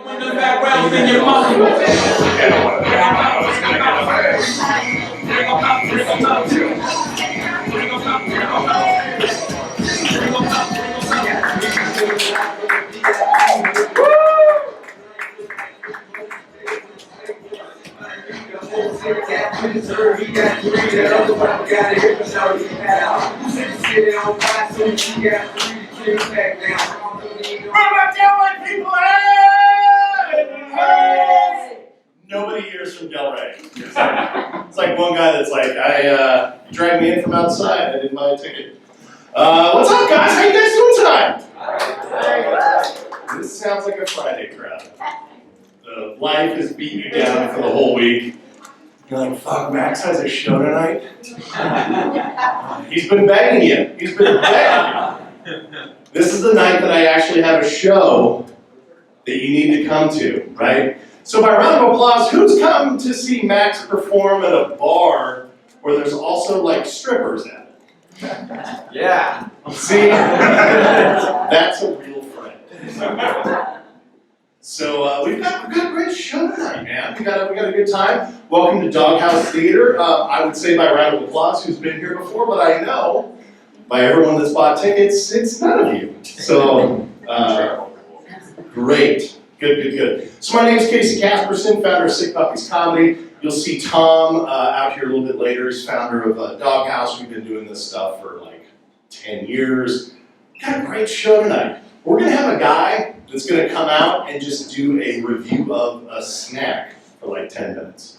When the background's in your mind. Nobody hears from Delray. It's like one guy that's like, you dragged me in from outside, I didn't buy a ticket. What's up, guys? How you guys doing tonight? This sounds like a Friday crowd. Life has beat you down for the whole week. You're like, fuck, Max has a show tonight? He's been begging you. He's been begging you. This is the night that I actually have a show that you need to come to, right? So by round of applause, who's come to see Max perform at a bar where there's also like strippers at it? Yeah. See? That's a real friend. So we've got a great show tonight, man. We got a good time. Welcome to Doghouse Theater. I would say by round of applause who's been here before, but I know by everyone that's bought tickets, it's none of you. So great. Good. So my name is Casey Casperson, founder of Sick Puppies Comedy. You'll see Tom out here a little bit later. He's founder of Doghouse. We've been doing this stuff for like 10 years. Got a great show tonight. We're going to have a guy that's going to come out and just do a review of a snack for like 10 minutes.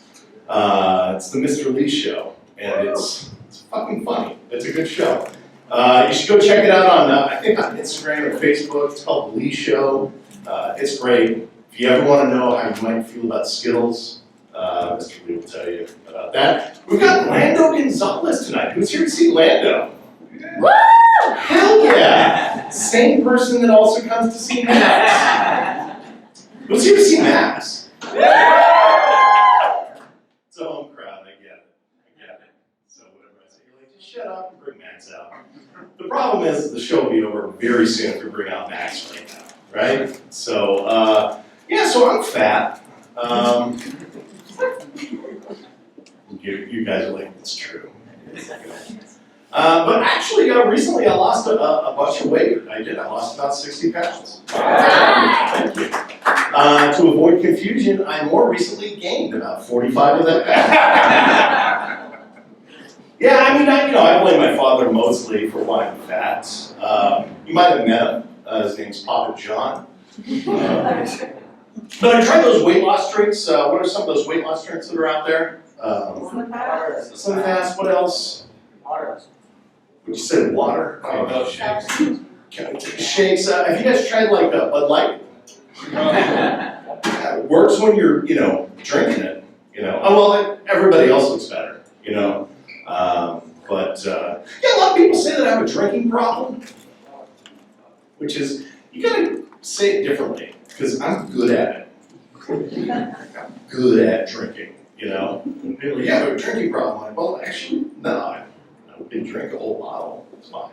It's the Mr. Lee Show, and it's fucking funny. It's a good show. You should go check it out on, I think on Instagram and Facebook. It's called The Lee Show. It's great. If you ever want to know how you might feel about Skittles, Mr. Lee will tell you about that. We've got Lando Gonzalez tonight. Who's here to see Lando? Woo! Hell yeah! Same person that also comes to see Max. Who's here to see Max? It's a home crowd, I get it. So whatever I say, you're like, just shut up and bring Max out. The problem is the show will be over very soon if we bring out Max right now. Right? So, yeah, so I'm fat. You guys are like, it's true. But actually, recently I lost a bunch of weight. I lost about 60 pounds. Thank you. To avoid confusion, I more recently gained about 45 of that pounds. Yeah, I mean, I blame my father mostly for why I'm fat. You might have met him. His name's Papa John. But I tried those weight loss drinks. What are some of those weight loss drinks that are out there? Slim Fast. What else? Water. Would you say water? Shakes. Shakes. Have you guys tried like a Bud Light? It works when you're, drinking it. Oh well, everybody else looks better. Yeah, a lot of people say that I have a drinking problem. Which is, you gotta say it differently, because I'm good at it. I'm good at drinking, People are like, yeah, I have a drinking problem. I'm like, well, actually, no, I can drink a whole bottle, it's fine.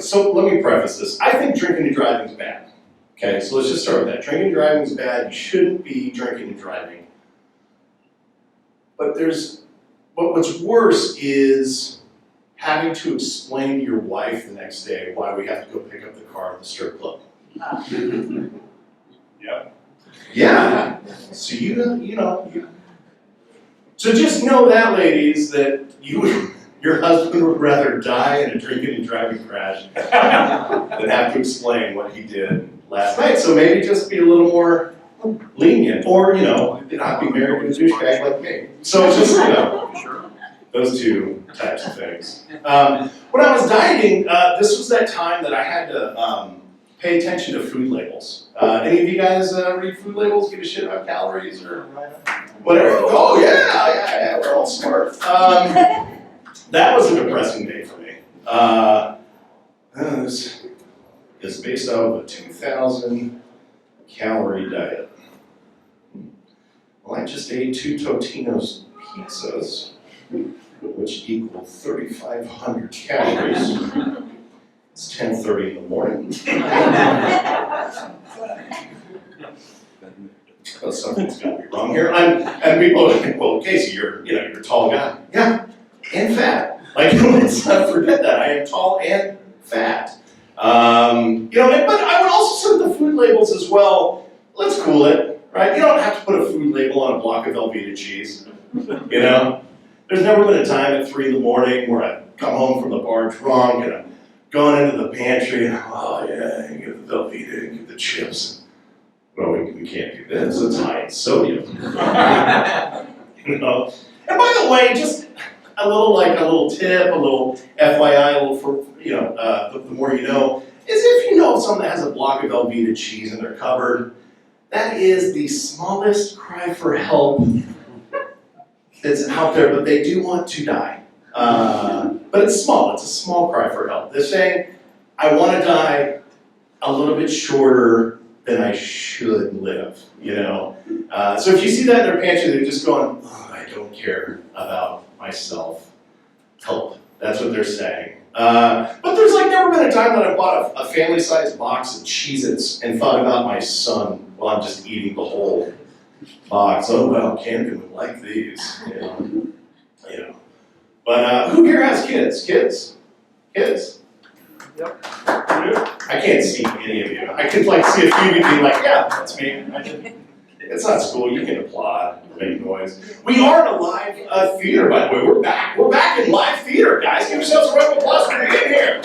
So let me preface this. I think drinking and driving is bad. Okay, so let's just start with that. Drinking and driving is bad. You shouldn't be drinking and driving. But what's worse is having to explain to your wife the next day why we have to go pick up the car at the strip club. Yep. Yeah. So So just know that, ladies, that your husband would rather die in a drinking and driving crash than have to explain what he did last night. So maybe just be a little more lenient, or not be married to a douchebag like me. So just those two types of things. When I was dieting, this was that time that I had to pay attention to food labels. Any of you guys read food labels, give a shit about calories or whatever? Oh yeah, we're all smart. That was a depressing day for me. It's based off of a 2,000 calorie diet. Well, I just ate 2 Totino's pizzas, which equal 3,500 calories. It's 10:30 in the morning. Well, something's got to be wrong here. And people are like, well, Casey, you're a tall guy. Yeah, and fat. Like, let's not forget that. I am tall and fat. But I would also set the food labels as well. Let's cool it, right? You don't have to put a food label on a block of Velveeta cheese. There's never been a time at 3 in the morning where I come home from the bar drunk and I'm going into the pantry and oh yeah, and get the Velveeta and get the chips. Well, we can't do this. It's high in sodium. And by the way, just a little tip, a little FYI, a little for the more you know, is if you know someone that has a block of Velveeta cheese in their cupboard, that is the smallest cry for help that's out there, but they do want to die. But it's small. It's a small cry for help. They're saying, I want to die a little bit shorter than I should live, So if you see that in their pantry, they're just going, oh, I don't care about myself. Help. That's what they're saying. But there's never been a time that I bought a family-sized box of Cheez-Its and thought about my son while I'm just eating the whole box. Oh, well, Camden would like these, But who here has kids? Kids? Yep. I can't see any of you. I could see a few of you be like, yeah, that's me. It's not school. You can applaud, make noise. We are in a live theater, by the way. We're back. We're back in live theater, guys. Give yourselves a round of applause for being here.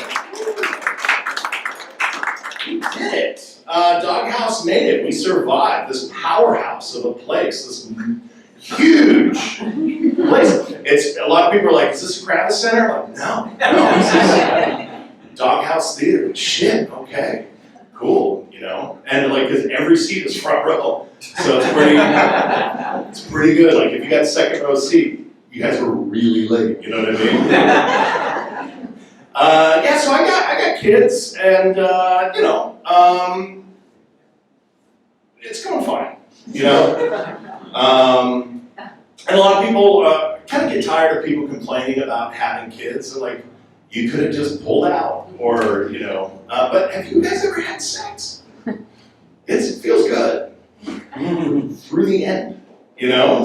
We did it. Doghouse made it. We survived this powerhouse of a place. This huge place. It's a lot of people are like, is this a Kravis Center? I'm like, no. This is Doghouse Theater. Shit, okay. Cool, And because every seat is front row. So it's pretty good. If you got second row seat, you guys were really late, you know what I mean? So I got kids and it's going fine, And a lot of people kind of get tired of people complaining about having kids. They're like, you could have just pulled out, or but have you guys ever had sex? It feels good through the end,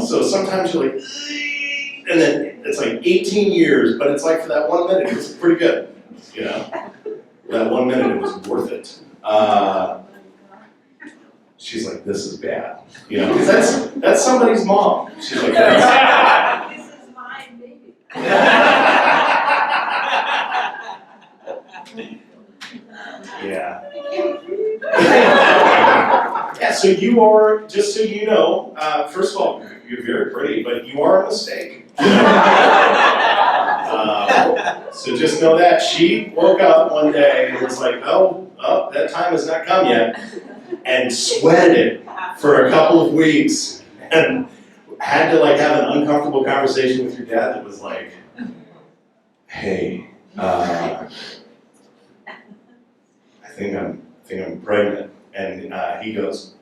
So sometimes you're like, and then it's 18 years, but it's for that 1 minute, it's pretty good, That 1 minute, it was worth it. She's like, this is bad, because that's somebody's mom. She's like, this is mine, baby. Yeah. Yeah, so you are, just so you know, first of all, you're very pretty, but you are a mistake. So just know that. She woke up one day and was like, oh, that time has not come yet, and sweated it for a couple of weeks, and had to have an uncomfortable conversation with your dad that was like, hey, I think I'm pregnant. And he goes,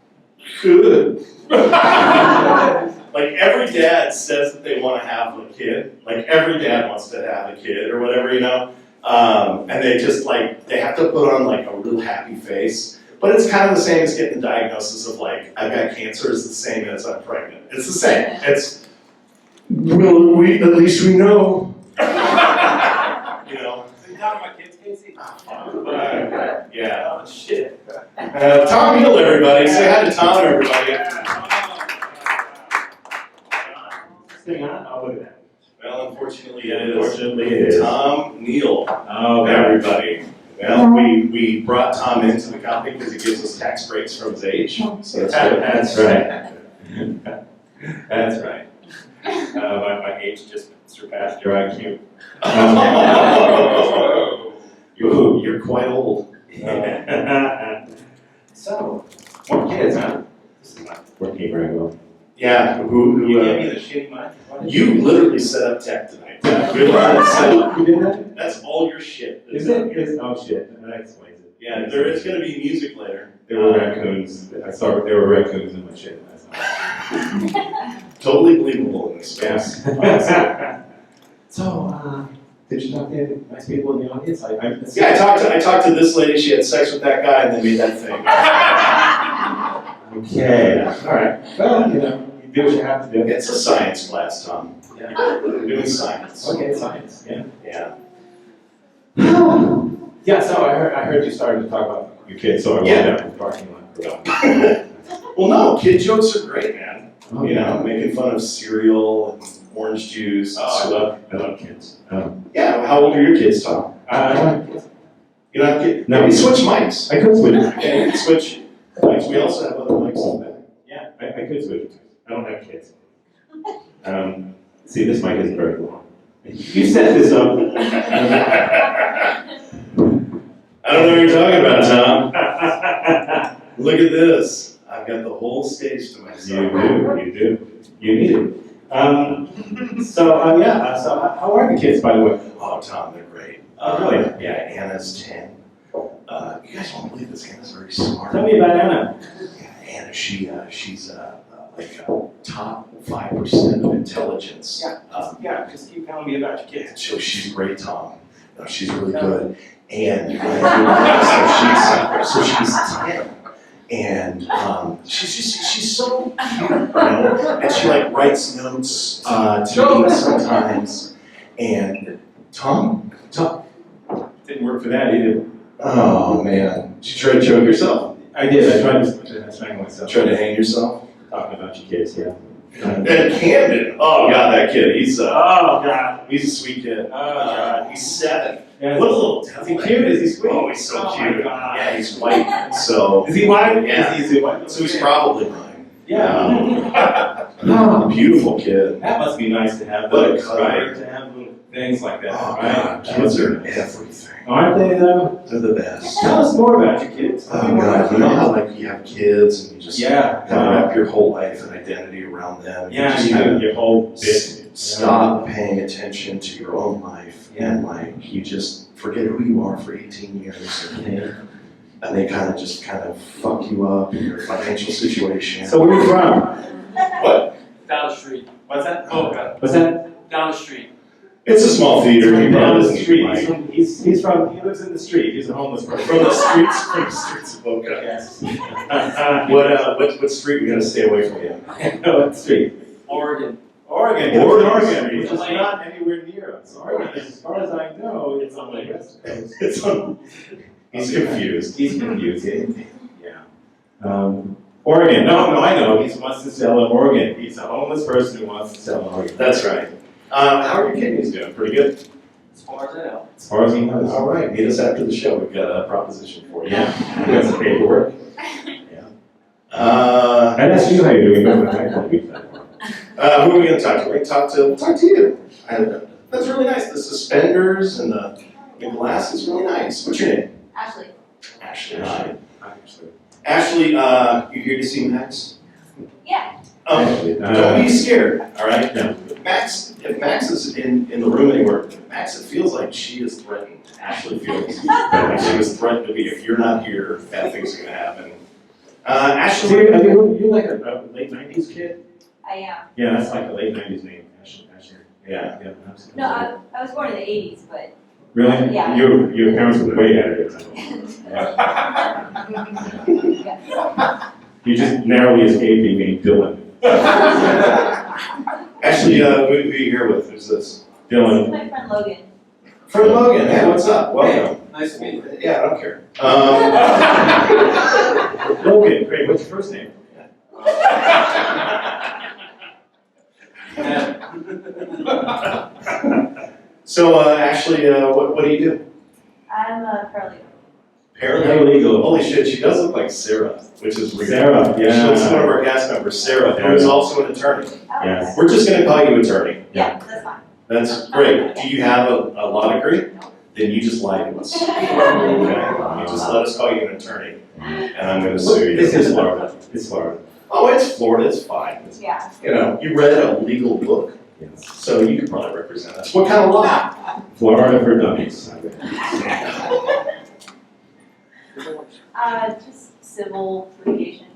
good. Every dad says that they want to have a kid. Every dad wants to have a kid or whatever, And they just they have to put on a real happy face. But it's kind of the same as getting the diagnosis of I've got cancer is the same as I'm pregnant. It's the same. It's, well, at least we know. My kids, Casey? Yeah. Oh, shit. Tom Neal, everybody. Say hi to Tom, everybody. Hang on. Oh, look at that. Well, unfortunately, it is. Tom Neal. Oh, everybody. Well, we brought Tom into the company because he gives us tax breaks from his age. So that's right. That's right. My age just surpassed your IQ. You're quite old. So, more kids, huh? This is not working very well. Yeah, You gave me the shitty mic? You literally set up tech tonight. You're the one that set up. You did that? That's all your shit. Is it? Oh shit, that explains it. Yeah, there is going to be music later. There were raccoons. I saw there were raccoons in my shit last night. Totally believable in this space. So, Did you talk to any nice people in the audience? Yeah, I talked to this lady, she had sex with that guy and they made that thing. Okay, all right. Well, you do what you have to do. It's a science class, Tom. Yeah. We're doing science. Okay, science, yeah. Yeah. Yeah, so I heard you started to talk about your kids, so I Yeah. went down to the parking lot. Well, no, kid jokes are great, man. Oh, You know, making fun of cereal and orange juice. Oh, I love kids. Yeah, how old are your kids, Tom? I don't have kids. You don't have kids? No. Maybe switch mics. I could switch. Yeah, you can switch mics. We also have other mics in the back. Yeah, I could switch. I don't have kids. See, this mic isn't very long. You set this up. I don't know what you're talking about, Tom. Look at this. I've got the whole stage to myself. You do. You need it. So how are the kids, by the way? Oh, Tom, they're great. Really? Yeah, Anna's 10. You guys won't believe this. Anna's very smart. Tell me about Anna. Yeah, Anna, she's like top 5% of intelligence. Yeah, just keep telling me about your kids. So she's great, Tom. No, she's really good. And so she's 10. And she's so cute, you know. And she like writes notes to me sometimes. And Tom, Didn't work for that either. oh man, did you try to choke yourself? I did. I tried to strangle myself. Try to hang yourself? Talking about your kids, yeah. And Camden, oh god, that kid, he's Oh God. a sweet kid. Oh God. He's 7. Yeah, What a little is devil. he cute? Is he sweet? Oh, he's so Oh, my cute. God. Yeah, he's white. So Is he white? Yeah. Is he white? so he's probably mine. Yeah. Beautiful kid. That must be nice to have What a those, color. right? To have little things like that, Oh right? god, kids are everything. Aren't they though? They're the best. Tell us more about your kids. Oh god, you know how like you have kids and you just Yeah. kind of wrap your whole life and identity around them. Yeah, just you kind do of your whole bit. stop paying attention to your own life and like you just forget who you are for 18 years and they kind of fuck you up in your financial situation. So where are you from? What? Down the street. What's that? Oh, God. What's that? Down the street. It's a small theater. He Down probably the doesn't street. like He lives in the street. He's a homeless person. from the streets of Boca. Yes. What street we gotta stay away from you? No, what street? Oregon. Oregon. Oregon. Which is not anywhere near us. Oregon, as far as I know, it's on the west coast. It's on. He's confused. He's confused. Yeah. Oregon. No, I know. He wants to sell in Oregon. He's a homeless person who wants to sell in Oregon. That's right. How are your kidneys doing? Pretty good. As far as I know. As far as he knows. All right. Meet us after the show. We've got a proposition for you. Yeah. We got some paperwork. And I'd ask you how you're doing, but I don't do that. who are we going to talk to? We're going to talk to you. That's really nice. The suspenders and the glass is really nice. What's your name? Ashley. Ashley. Hi. Actually. Ashley, you here to see Max? Yeah. Don't be scared, all right? No. Max, if Max is in the room anywhere, Max, it feels like she is threatened. Ashley feels like she was threatened to be, if you're not here, bad things are going to happen. Ashley. So you're like a late 90s kid? I am. Yeah, that's like a late 90s name. Ashley. Yeah. Yeah, absolutely. No, I was born in the 80s, but Really? Yeah. Your parents were way ahead of their time. yeah. You just narrowly escaped being named Dylan. Actually, who are you here with? Who's this? This is Dylan. my friend Logan. Friend Logan. Hey, what's up? Welcome. Nice to meet you. Yeah, I don't care. Logan, great. What's your first name? So, Ashley, what do you do? I'm a paralegal. Paralegal. Holy shit, she does look like Sarah, which is weird. Sarah, She looks like one of yeah. our cast members, Sarah, who is also an attorney. Oh, Yes. We're just gonna call you attorney. Yeah, that's fine. That's great. Do you have a law degree? No. Then you just lied to us. Okay? You just let us call you an attorney, and I'm gonna sue you. This is Florida. It's Florida. Oh, it's Florida, it's fine. Yeah. You know, you read a legal book, Yes. so you could probably represent us. What kind of law? Florida for dummies. Just civil litigation.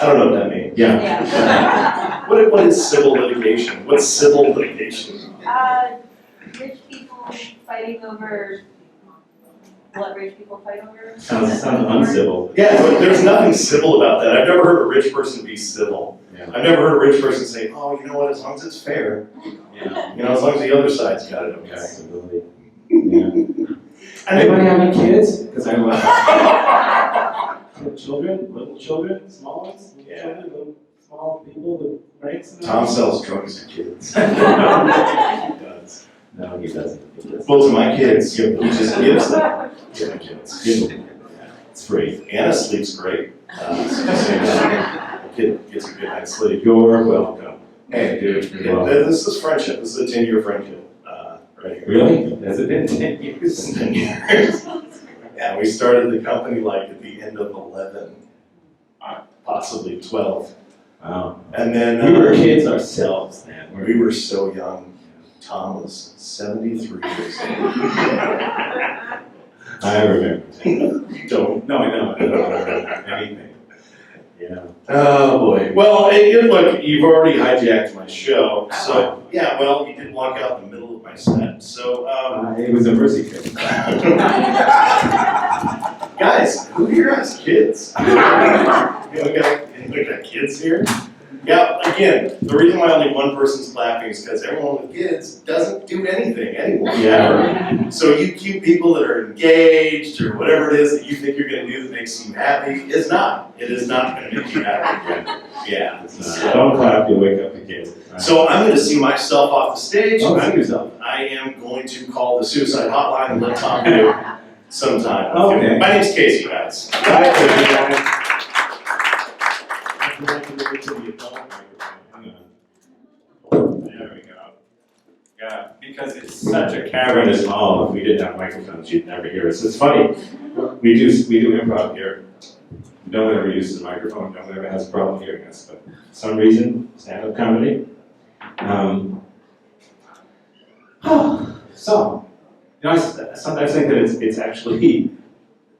I don't know what that means. Yeah. Yeah. What is civil litigation? What's civil litigation? Rich people fighting over what rich people fight over. Sounds uncivil. Yeah, but there's nothing civil about that. I've never heard a rich person be civil. Yeah. I've never heard a rich person say, oh, you know what, as long as it's fair, Yeah. you know, as long as the other side's got it okay. Civility. Yeah. And Anybody have any kids? Because I want children, little children, small ones, little Yeah. children, little small people with breaks. Tom sells drugs to kids. He does. No, he doesn't. He doesn't. Well, to my kids, he just gives them to my kids. Give them. It's free. Anna sleeps great. The kid gets a good night's sleep. You're welcome. Hey, dude, You're welcome. this is friendship. This is a 10-year friendship, right here. Really? Has it been 10 years? This is 10 years. Yeah, we started the company like at the end of 11, possibly 12. Wow. And then We were kids ourselves then. we were so young. Tom was 73 years old. I remember. You don't. No, I know. I don't remember anything. Yeah. Oh, boy. Well, look, you've already hijacked my show. So, yeah, well, you did walk out in the middle of my set. So, It was a mercy kick. guys, who here has kids? We got kids here? Yeah, again, the reason why only one person's clapping is because everyone with kids doesn't do anything anymore. Yeah. So you cute people that are engaged or whatever it is that you think you're gonna do that makes you happy, is not. It is not gonna make you happy. Yeah. Don't clap, you'll wake up the kid. So I'm gonna see myself off the stage. Oh, I'm- see yourself. I am going to call the suicide hotline and let Tom do it sometime. Okay. My name's Casey, guys. There we go. Yeah, because it's such a cavernous hall. If we didn't have microphones, you'd never hear us. It's funny. We do improv here. No one ever uses a microphone. No one ever has a problem hearing us. But for some reason, stand-up comedy. So, you know, I sometimes think that it's actually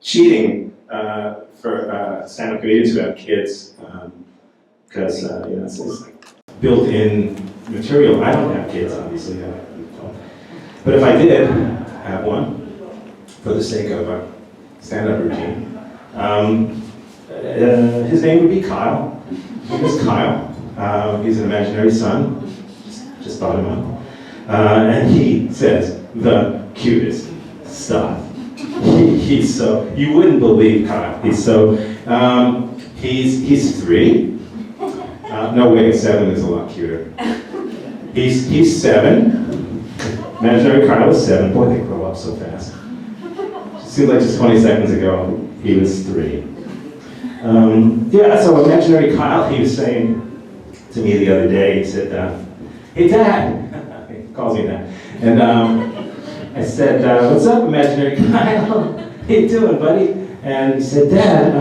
cheating for stand-up comedians who have kids, because you know, it's like built-in material. I don't have kids, obviously, but if I did have one, for the sake of a stand-up routine, his name would be Kyle. His name is Kyle. He's an imaginary son. Just thought him up. And he says the cutest stuff. He's so, you wouldn't believe Kyle. He's so, he's 3. No, wait, 7 is a lot cuter. He's 7. Imaginary Kyle is 7. Boy, they grow up so fast. It seems like just 20 seconds ago, he was 3. Yeah, so imaginary Kyle, he was saying to me the other day, he said, hey Dad, he calls me that. And I said, what's up, imaginary Kyle? How you doing, buddy? And he said, Dad,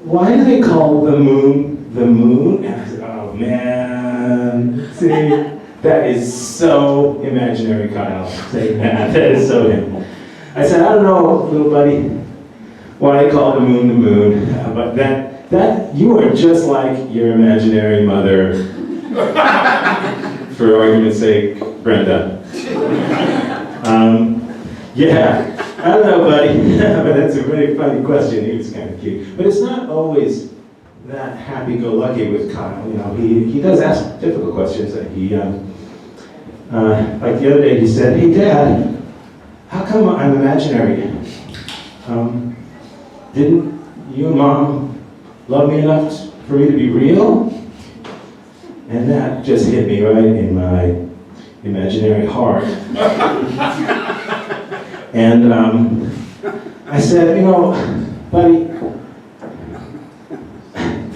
why do they call the moon the moon? And I said, oh man, see, that is so imaginary Kyle saying that. That is so him. I said, I don't know, little buddy, why they call the moon, but that you are just like your imaginary mother, for argument's sake, Brenda. Yeah, I don't know, buddy, but that's a really funny question. He was kind of cute. But it's not always that happy-go-lucky with Kyle. You know, he does ask difficult questions. And he, like the other day, he said, hey, Dad, how come I'm imaginary? Didn't you and Mom love me enough for me to be real? And that just hit me right in my imaginary heart. And I said, you know, buddy,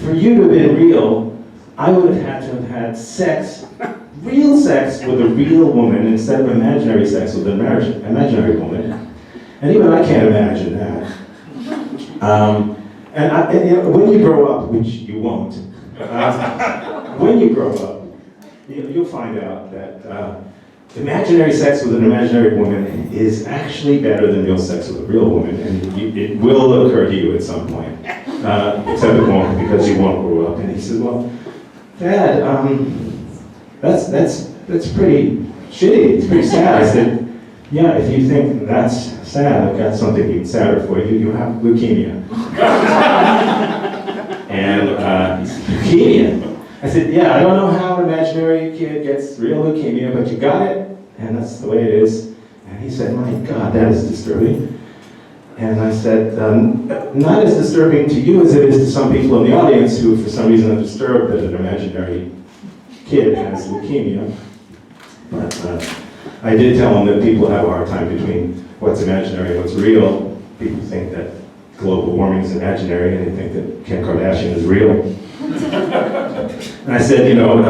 for you to have been real, I would have had to have had sex, real sex with a real woman instead of imaginary sex with an imaginary woman. And even I can't imagine that. And you know, when you grow up, which you won't, when you grow up, you'll find out that imaginary sex with an imaginary woman is actually better than real sex with a real woman, and it will occur to you at some point. Except it won't, because you won't grow up. And he said, well, Dad, that's pretty shitty, it's pretty sad. I said, yeah, if you think that's sad, I've got something even sadder for you. You have leukemia. And he said, leukemia? I said, yeah, I don't know how an imaginary kid gets real leukemia, but you got it, and that's the way it is. And he said, my God, that is disturbing. And I said, not as disturbing to you as it is to some people in the audience who, for some reason, are disturbed that an imaginary kid has leukemia. But I did tell him that people have a hard time between what's imaginary and what's real. People think that global warming is imaginary, and they think that Kim Kardashian is real. And I said, you know,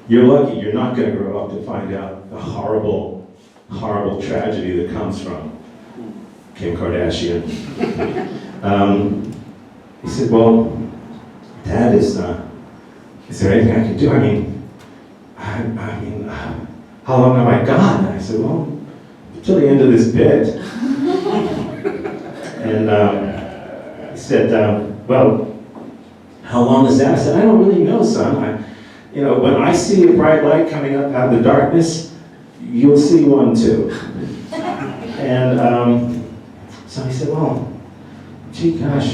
you're lucky. You're not going to grow up to find out the horrible, horrible tragedy that comes from Kim Kardashian. He said, well, Dad, is there anything I can do? I mean, how long have I got? And I said, well, till the end of this bit. And he said, well, how long is that? I said, I don't really know, son. You know, when I see a bright light coming up out of the darkness, you'll see one too. And so he said, well, gee, gosh,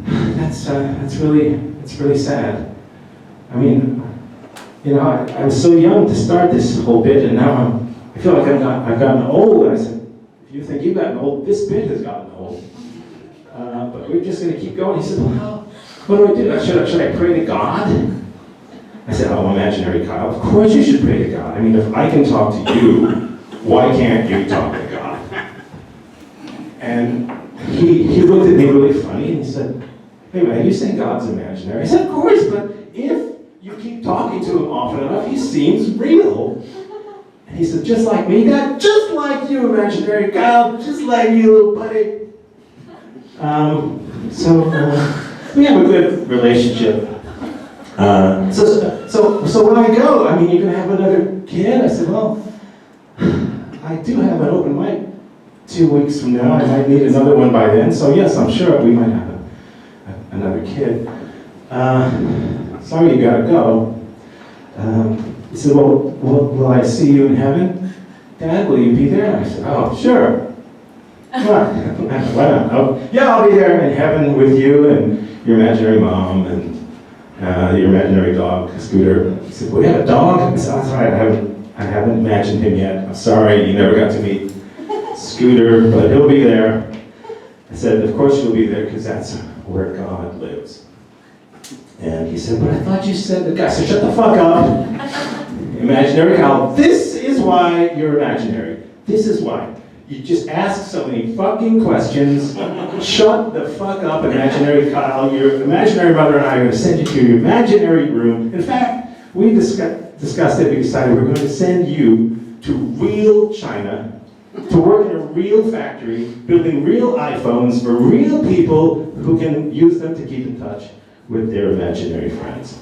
that's really sad. I mean, you know, I was so young to start this whole bit, and now I feel like I've gotten old. And I said, if you think you've gotten old, this bit has gotten old. But we're just going to keep going. He said, well, what do I do? Should I pray to God? I said, oh, imaginary Kyle, of course you should pray to God. I mean, if I can talk to you, why can't you talk to God? And he looked at me really funny and he said, hey man, you say God's imaginary? I said, of course, but if you keep talking to him often enough, he seems real. And he said, just like me, God, just like you, imaginary Kyle, just like you, little buddy. So we have a good relationship. So when I go, I mean, you're gonna have another kid? I said, well, I do have an open mic 2 weeks from now. I might need another one by then. So yes, I'm sure we might have another kid. Sorry you gotta go. He said, well, will I see you in heaven? Dad, will you be there? I said, oh, sure. Why not? Oh, yeah, I'll be there in heaven with you and your imaginary mom and your imaginary dog, Scooter. He said, well, you have a dog? I said, that's right, I haven't imagined him yet. I'm sorry, you never got to meet Scooter, but he'll be there. I said, of course you'll be there, because that's where God lives. And he said, but I thought you said the guy. I said, shut the fuck up. Imaginary Kyle, this is why you're imaginary. This is why. You just ask so many fucking questions. Shut the fuck up, imaginary Kyle. Your imaginary mother and I are going to send you to your imaginary room. In fact, we discussed it. We decided we're going to send you to real China to work in a real factory, building real iPhones for real people who can use them to keep in touch with their imaginary friends.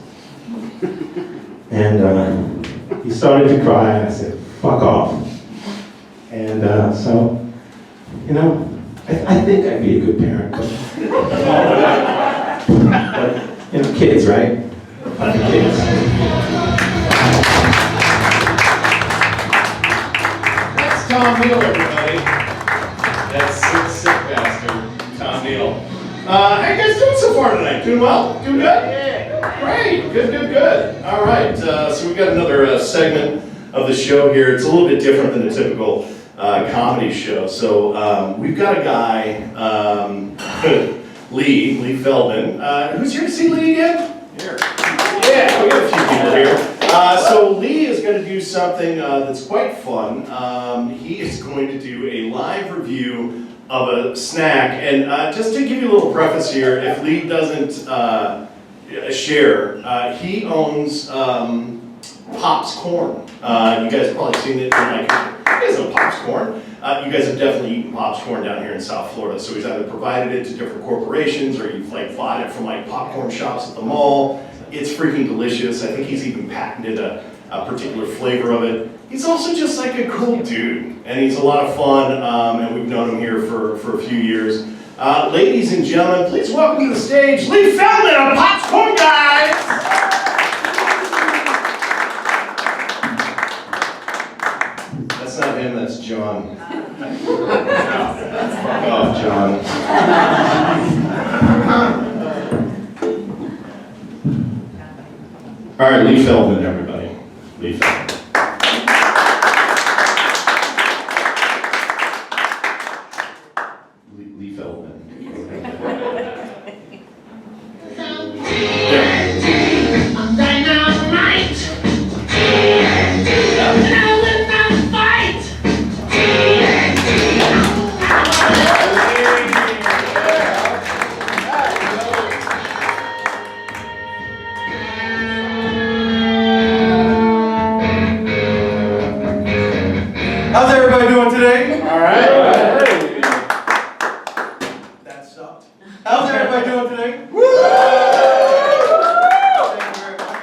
And he started to cry, and I said, fuck off. And so, you know, I think I'd be a good parent. But you know, kids, right? Fucking kids. That's Tom Neal, everybody. That's sick bastard, Tom Neal. How you guys doing so far tonight? Doing well? Doing good? Yeah. Great. Good. All right. So we've got another segment of the show here. It's a little bit different than a typical comedy show. So we've got a guy, Lee Feldman. Who's here to see Lee again? Here. Yeah, we got a few people here. So Lee is going to do something that's quite fun. He is going to do a live review of a snack. And just to give you a little preface here, if Lee doesn't share, he owns Pop's Corn. You guys have probably seen it in like, you guys know Pop's Corn. You guys have definitely eaten Pop's Corn down here in South Florida. So he's either provided it to different corporations or you've like bought it from like popcorn shops at the mall. It's freaking delicious. I think he's even patented a particular flavor of it. He's also just like a cool dude, and he's a lot of fun, and we've known him here for a few years. Ladies and gentlemen, please welcome to the stage, Lee Feldman of Pop's Corn, guys! That's not him, that's John. Fuck off, John. All right, Lee Feldman, everybody. Lee Feldman. Lee Feldman. I'm dynamite. And I will not fight. How's everybody doing today? All right. That sucked. How's everybody doing today? Thank you very much.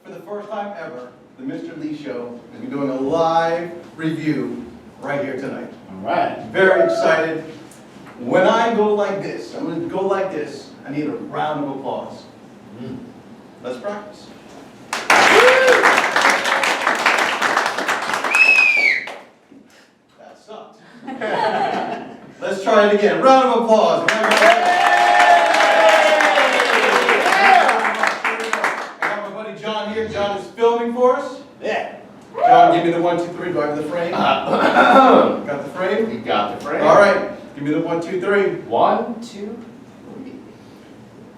For the first time ever, the Mr. Lee Show is doing a live review right here tonight. All right. Very excited. When I go like this, I'm going to go like this, I need a round of applause. Let's practice. That sucked. Let's try it again. Round of applause. I got my buddy John here. John is filming for us. Yeah. John, give me the 1, 2, 3. Do I have the frame? Got the frame? You got the frame. All right. Give me the 1, 2, 3. 1, 2.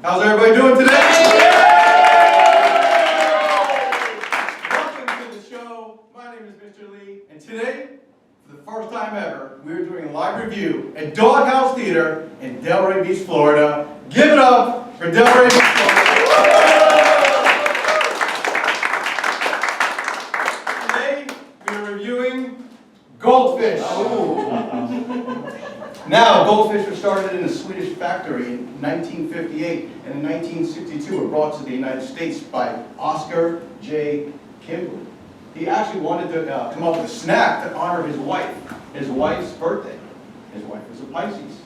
How's everybody doing today? Welcome to the show. My name is Mr. Lee, and today, for the first time ever, we're doing a live review at Doghouse Theater in Delray Beach, Florida. Give it up for Delray Beach, Florida. Today, we are reviewing Goldfish. Now, Goldfish were started in a Swedish factory in 1958, and in 1962 were brought to the United States by Oscar J. Kimball. He actually wanted to come up with a snack to honor his wife's birthday. His wife was a Pisces,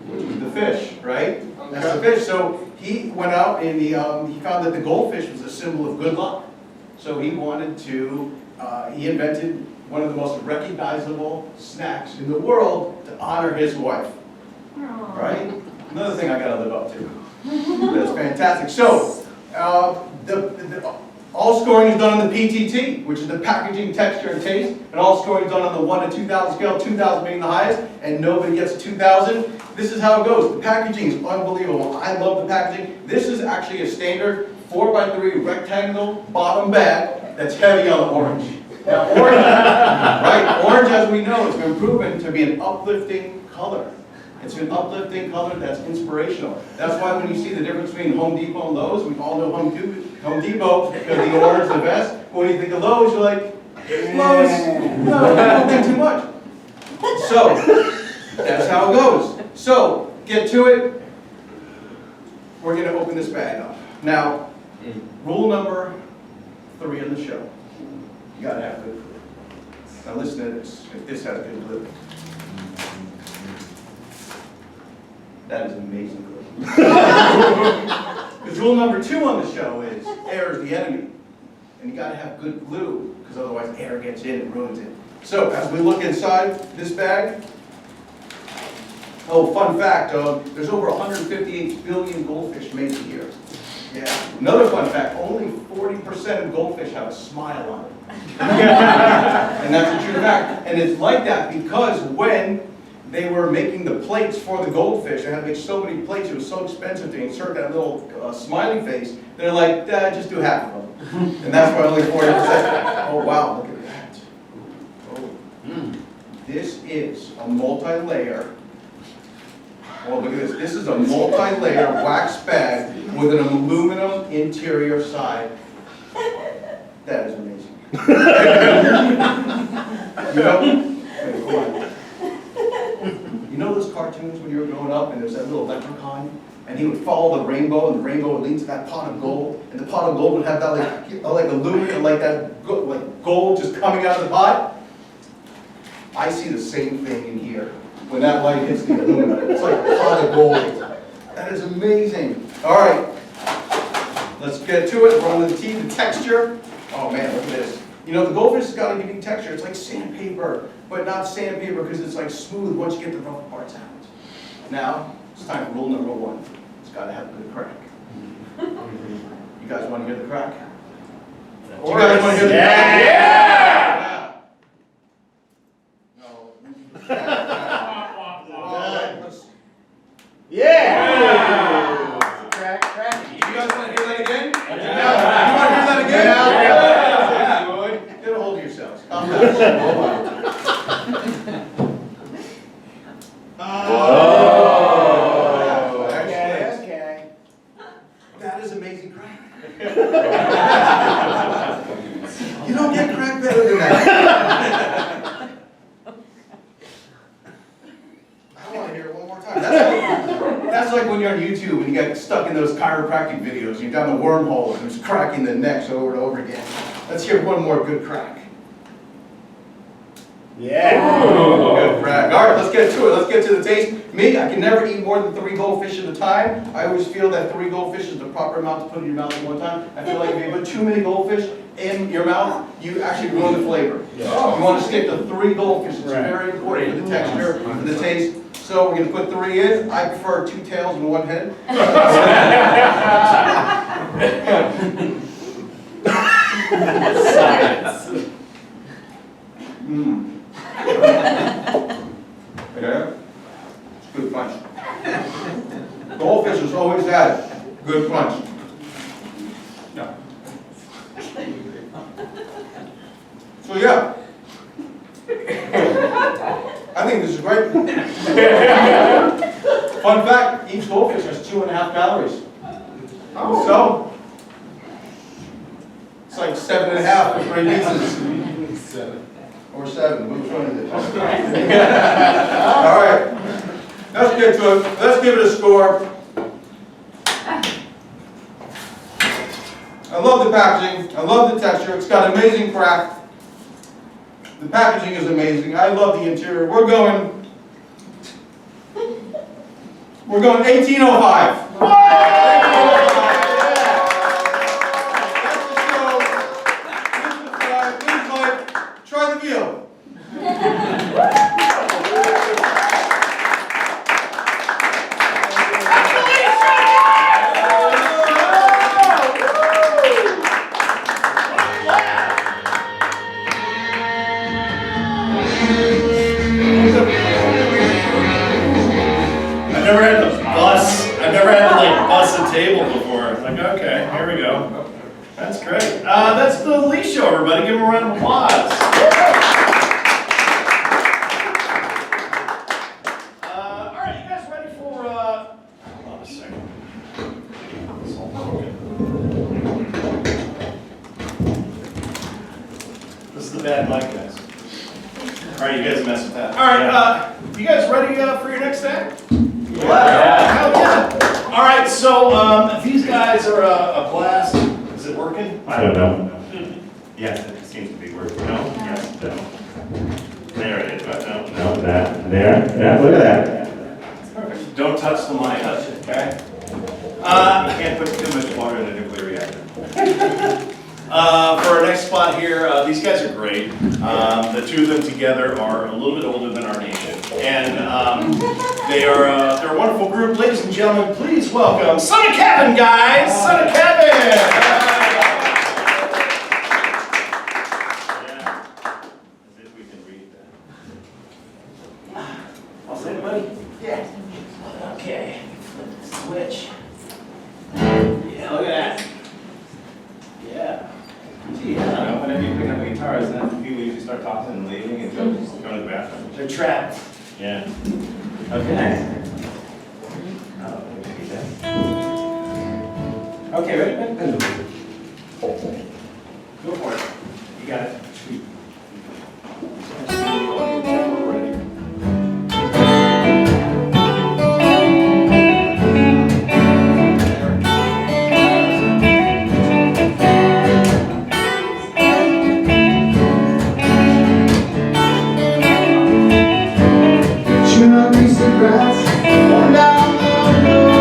which was the fish, right? That's the fish. So he went out and he found that the goldfish was a symbol of good luck. So he wanted to, he invented one of the most recognizable snacks in the world to honor his wife, right? Another thing I gotta live up to. That's fantastic. So, all scoring is done on the PTT, which is the packaging, texture, and taste, and all scoring is done on the 1 to 2,000 scale, 2,000 being the highest, and nobody gets 2,000. This is how it goes. The packaging is unbelievable. I love the packaging. This is actually a standard 4x3 rectangle bottom bag that's heavy on the orange. Now, orange, right? Orange, as we know, has been proven to be an uplifting color. It's an uplifting color that's inspirational. That's why when you see the difference between Home Depot and Lowe's, we all know Home Depot because the orange is the best. But when you think of Lowe's, you're like, Lowe's, no, don't think too much. So, that's how it goes. So, get to it. We're going to open this bag up. Now, rule number 3 in the show. You gotta have good glue. Now listen to this, if this has good glue. That is amazing glue. Because rule number 2 on the show is air is the enemy. And you gotta have good glue, because otherwise air gets in and ruins it. So as we look inside this bag, oh, fun fact, there's over 158 billion goldfish made a year. Yeah. Another fun fact, only 40% of goldfish have a smile on it. And that's a true fact. And it's like that because when they were making the plates for the goldfish, they had to make so many plates, it was so expensive to insert that little smiley face, they're like, just do half of them. And that's why only 40%. Oh wow, look at that. Oh. This is a multi-layer. Oh, look at this. This is a multi-layer wax bag with an aluminum interior side. That is amazing. You know those cartoons when you were growing up and there's that little leprechaun and he would follow the rainbow and the rainbow would lead to that pot of gold and the pot of gold would have that like aluminum, like that gold just coming out of the pot? I see the same thing in here. When that light hits the aluminum, it's like a pot of gold. That is amazing. All right, let's get to it. We're on the texture. Oh man, look at this. You know, the goldfish has got a unique texture. It's like sandpaper, but not sandpaper because it's like smooth once you get the rough parts out. Now, it's time for rule number 1. It's got to have a good crack. You guys want to hear the crack? You guys want to hear the crack? Yeah! No. Yeah! Crack, crack. You guys want to hear that again? Yeah. You want to hear that again? Yeah. Get a hold of yourselves. Calm down. Whoa. Actually, Okay. that is amazing crack. You don't get crack better than that. I want to hear it one more time. That's like when you're on YouTube and you get stuck in those chiropractic videos and you're down the wormhole and there's cracking the necks over and over again. Let's hear one more good crack. Yeah. Good crack. All right, let's get to it. Let's get to the taste. Me, I can never eat more than 3 goldfish at a time. I always feel that 3 goldfish is the proper amount to put in your mouth at one time. I feel like if you put too many goldfish in your mouth, you actually ruin the flavor. You want to stick to 3 goldfish. It's very important for the texture, for the taste. So we're going to put 3 in. I prefer 2 tails and 1 head. Science. Yeah. Good punch. Goldfish has always had good punch. Yeah. So yeah. I think this is great. Fun fact, each goldfish has 2.5 calories. So, it's like 7.5 for 3 pieces. 7. Or 7, which one is it? All right, let's get to it. Let's give it a score. I love the packaging. I love the texture. It's got amazing crack. The packaging is amazing. I love the interior. We're going 1805. Try the veal. I've never had to like bus a table before. It's like, okay, here we go. That's great. That's the Lee Show, everybody. Give him a round of applause. All right, you guys ready for, hold on a second. It's all broken. This is the bad mic, guys. All right, you guys mess with that. All right, you guys ready for your next act? Yeah. Hell yeah. All right, so these guys are a blast. Is it working? I don't know. Yes, it seems to be working. No, yes, no. There it is. No, that, there, yeah, look at that. Perfect. Don't touch the mic, okay? You can't put too much water in a nuclear reactor. For our next spot here, these guys are great. The 2 of them together are a little bit older than our nation. And they're a wonderful group. Ladies and gentlemen, please welcome Son of Kevin, guys! Son of Kevin! Yeah. As if we can read that. All set, buddy? Yeah. Okay. Flip the switch. Yeah, look at that. Yeah. Gee, I don't know, whenever you pick up a guitar, isn't that the people usually start talking and leaving and going to the bathroom? They're trapped. Yeah. Okay. Oh, maybe that. Okay, ready? Go for it. You got it. Sweet. Grass, down the road.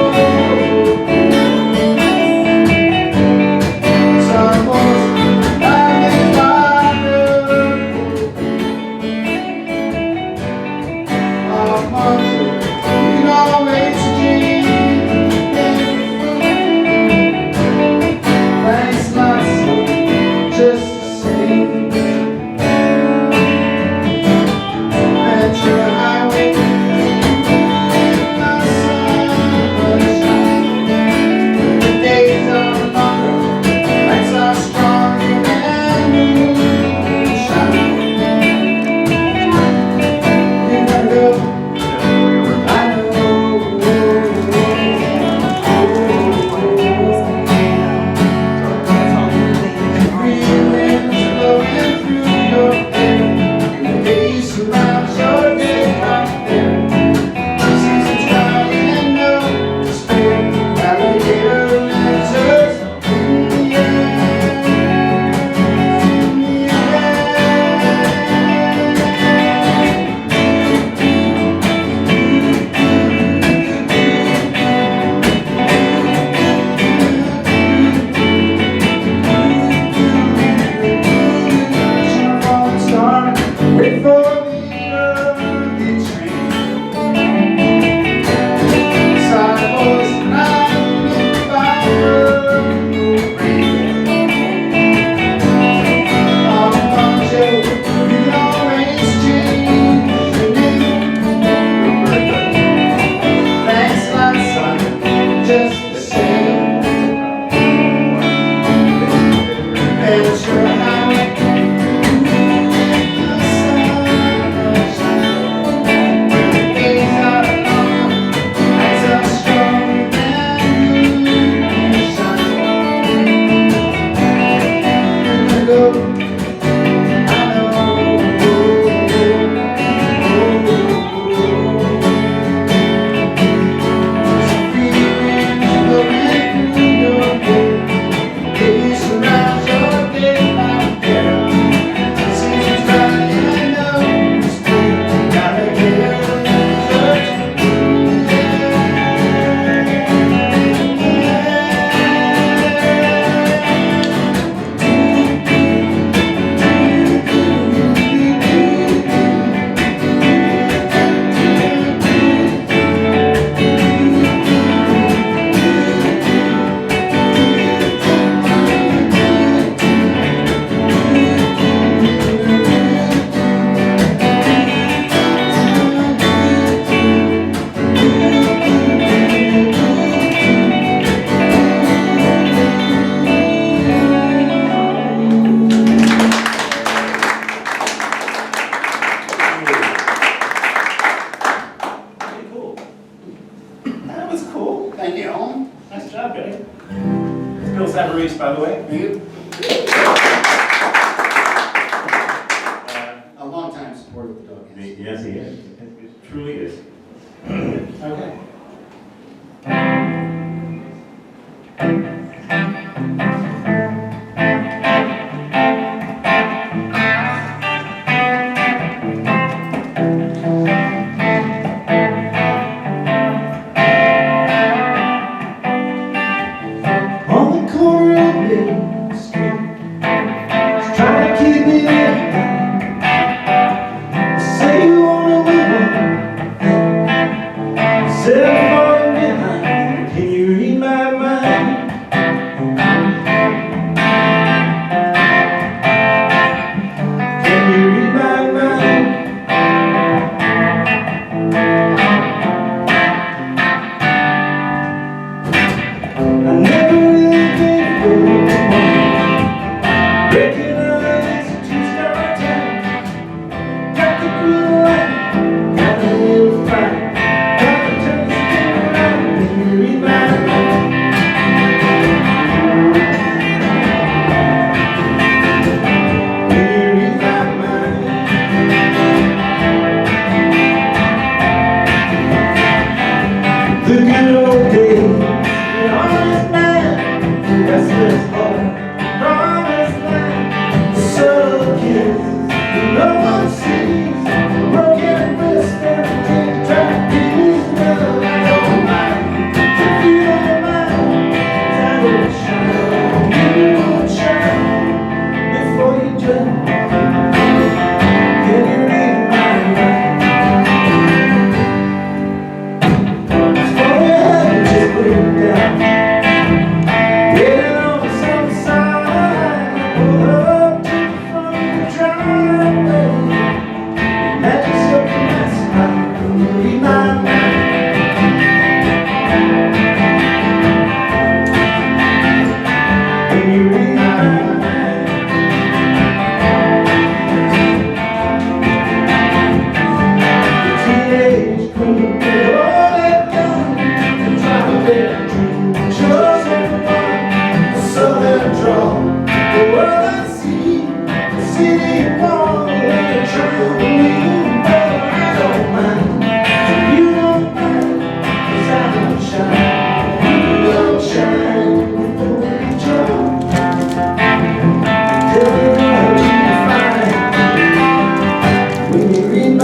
surrounds your day right there. Seasons drying and no despair. Alligator lizards in the air. In the falling star, wait for the early train. Sidewalks lighted by the rain. On poncho, you always change your name. Thanks, like sun, just the same. There's your highway. Pretty cool. That was cool. Thank you. Nice job, Billy. Bill Savarese, by the way. Thank you. Uh, A long time supporter of the dog. Yes, he is. It truly is. Okay. On the corner of Main Street, just trying to keep it in. You say you wanna live on. Say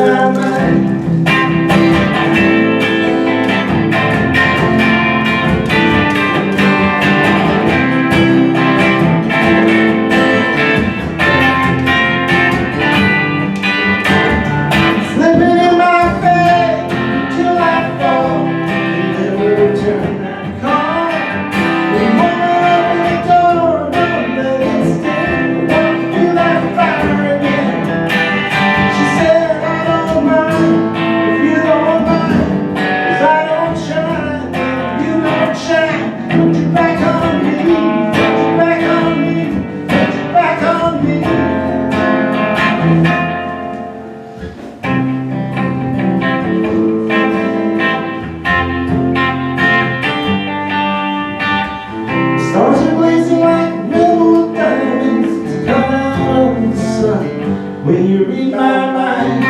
my mind. Slipping in my bed till I fall, never return that call. The moment I open the door, don't let it stay. Won't feel that fire again. She said, I don't mind if you don't mind, 'cause I don't shine if you don't shine. Put your back on me, put your back on me, put your back on me. Stars are blazing like metal diamonds to come out of the sun when you read my mind.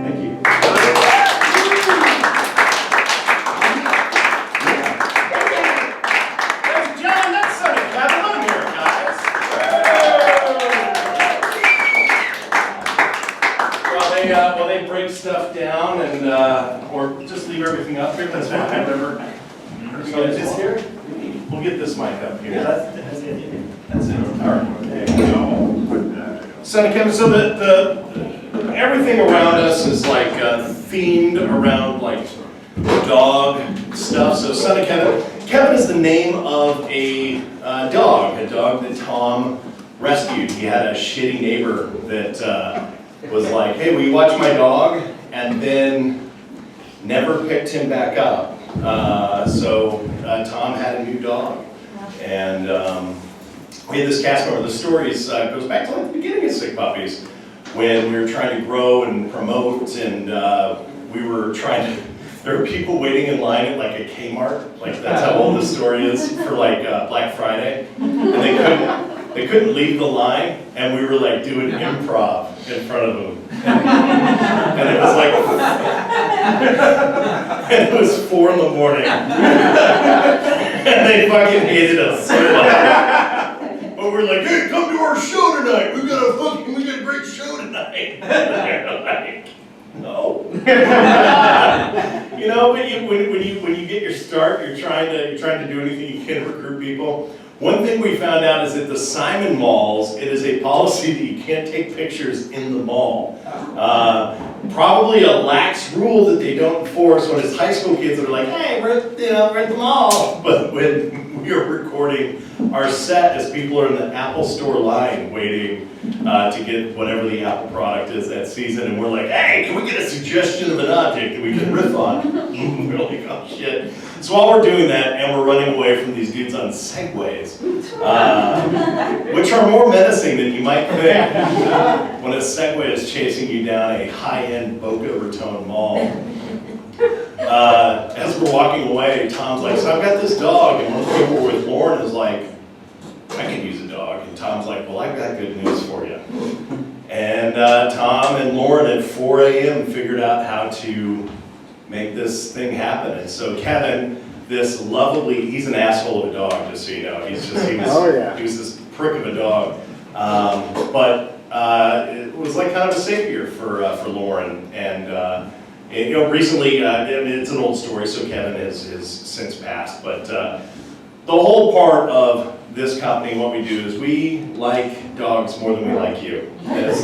Thank you. There's John, that's Sonny Kevin. I'm here, guys. Well, they break stuff down and, or just leave everything up here, that's fine, whatever. So it's here, we'll get this mic up here. That's it, all right. There you go. Sonny Kevin, so everything around us is like themed around like dog stuff. So Sonny Kevin, Kevin is the name of a dog that Tom rescued. He had a shitty neighbor that was like, hey, will you watch my dog? And then never picked him back up. So Tom had a new dog. And we had this cast member. The story goes back to like the beginning of Sick Puppies, when we were trying to grow and promote, and we were trying to, there were people waiting in line at like a Kmart, like that's how old this story is, for like Black Friday. And they couldn't leave the line, and we were like doing improv in front of them. And it was like, and it was 4 in the morning. And they fucking hated us so much. But we're like, hey, come to our show tonight. We got a great show tonight. And they're like, no. You know, but when you get your start, you're trying to do anything you can to recruit people. One thing we found out is that the Simon malls, it is a policy that you can't take pictures in the mall. Probably a lax rule that they don't enforce when it's high school kids that are like, hey, we're at the mall. But when we are recording our set as people are in the Apple store line waiting to get whatever the Apple product is that season, and we're like, hey, can we get a suggestion of an object that we can riff on? We're like, oh shit. So while we're doing that, and we're running away from these dudes on Segways, which are more menacing than you might think, when a Segway is chasing you down a high-end Boca Raton mall. As we're walking away, Tom's like, so I've got this dog, and one of the people with Lauren is like, I can use a dog. And Tom's like, well, I've got good news for you. And Tom and Lauren at 4 a.m. figured out how to make this thing happen. And so Kevin, this lovely, he's an asshole of a dog, just so you know. He was this prick of a dog. But it was like kind of a savior for Lauren. And recently, it's an old story, so Kevin has since passed. But the whole part of this company, what we do is we like dogs more than we like you. That's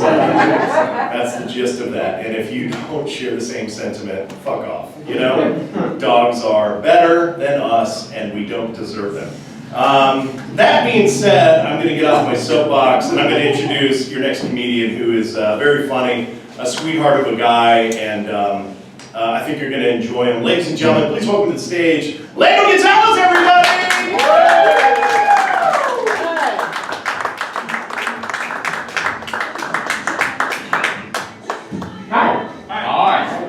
the gist of that. And if you don't share the same sentiment, fuck off. You know, dogs are better than us, and we don't deserve them. That being said, I'm going to get off my soapbox, and I'm going to introduce your next comedian, who is very funny, a sweetheart of a guy, and I think you're going to enjoy him. Ladies and gentlemen, please welcome to the stage, Lando Gonzalez, everybody! Hi.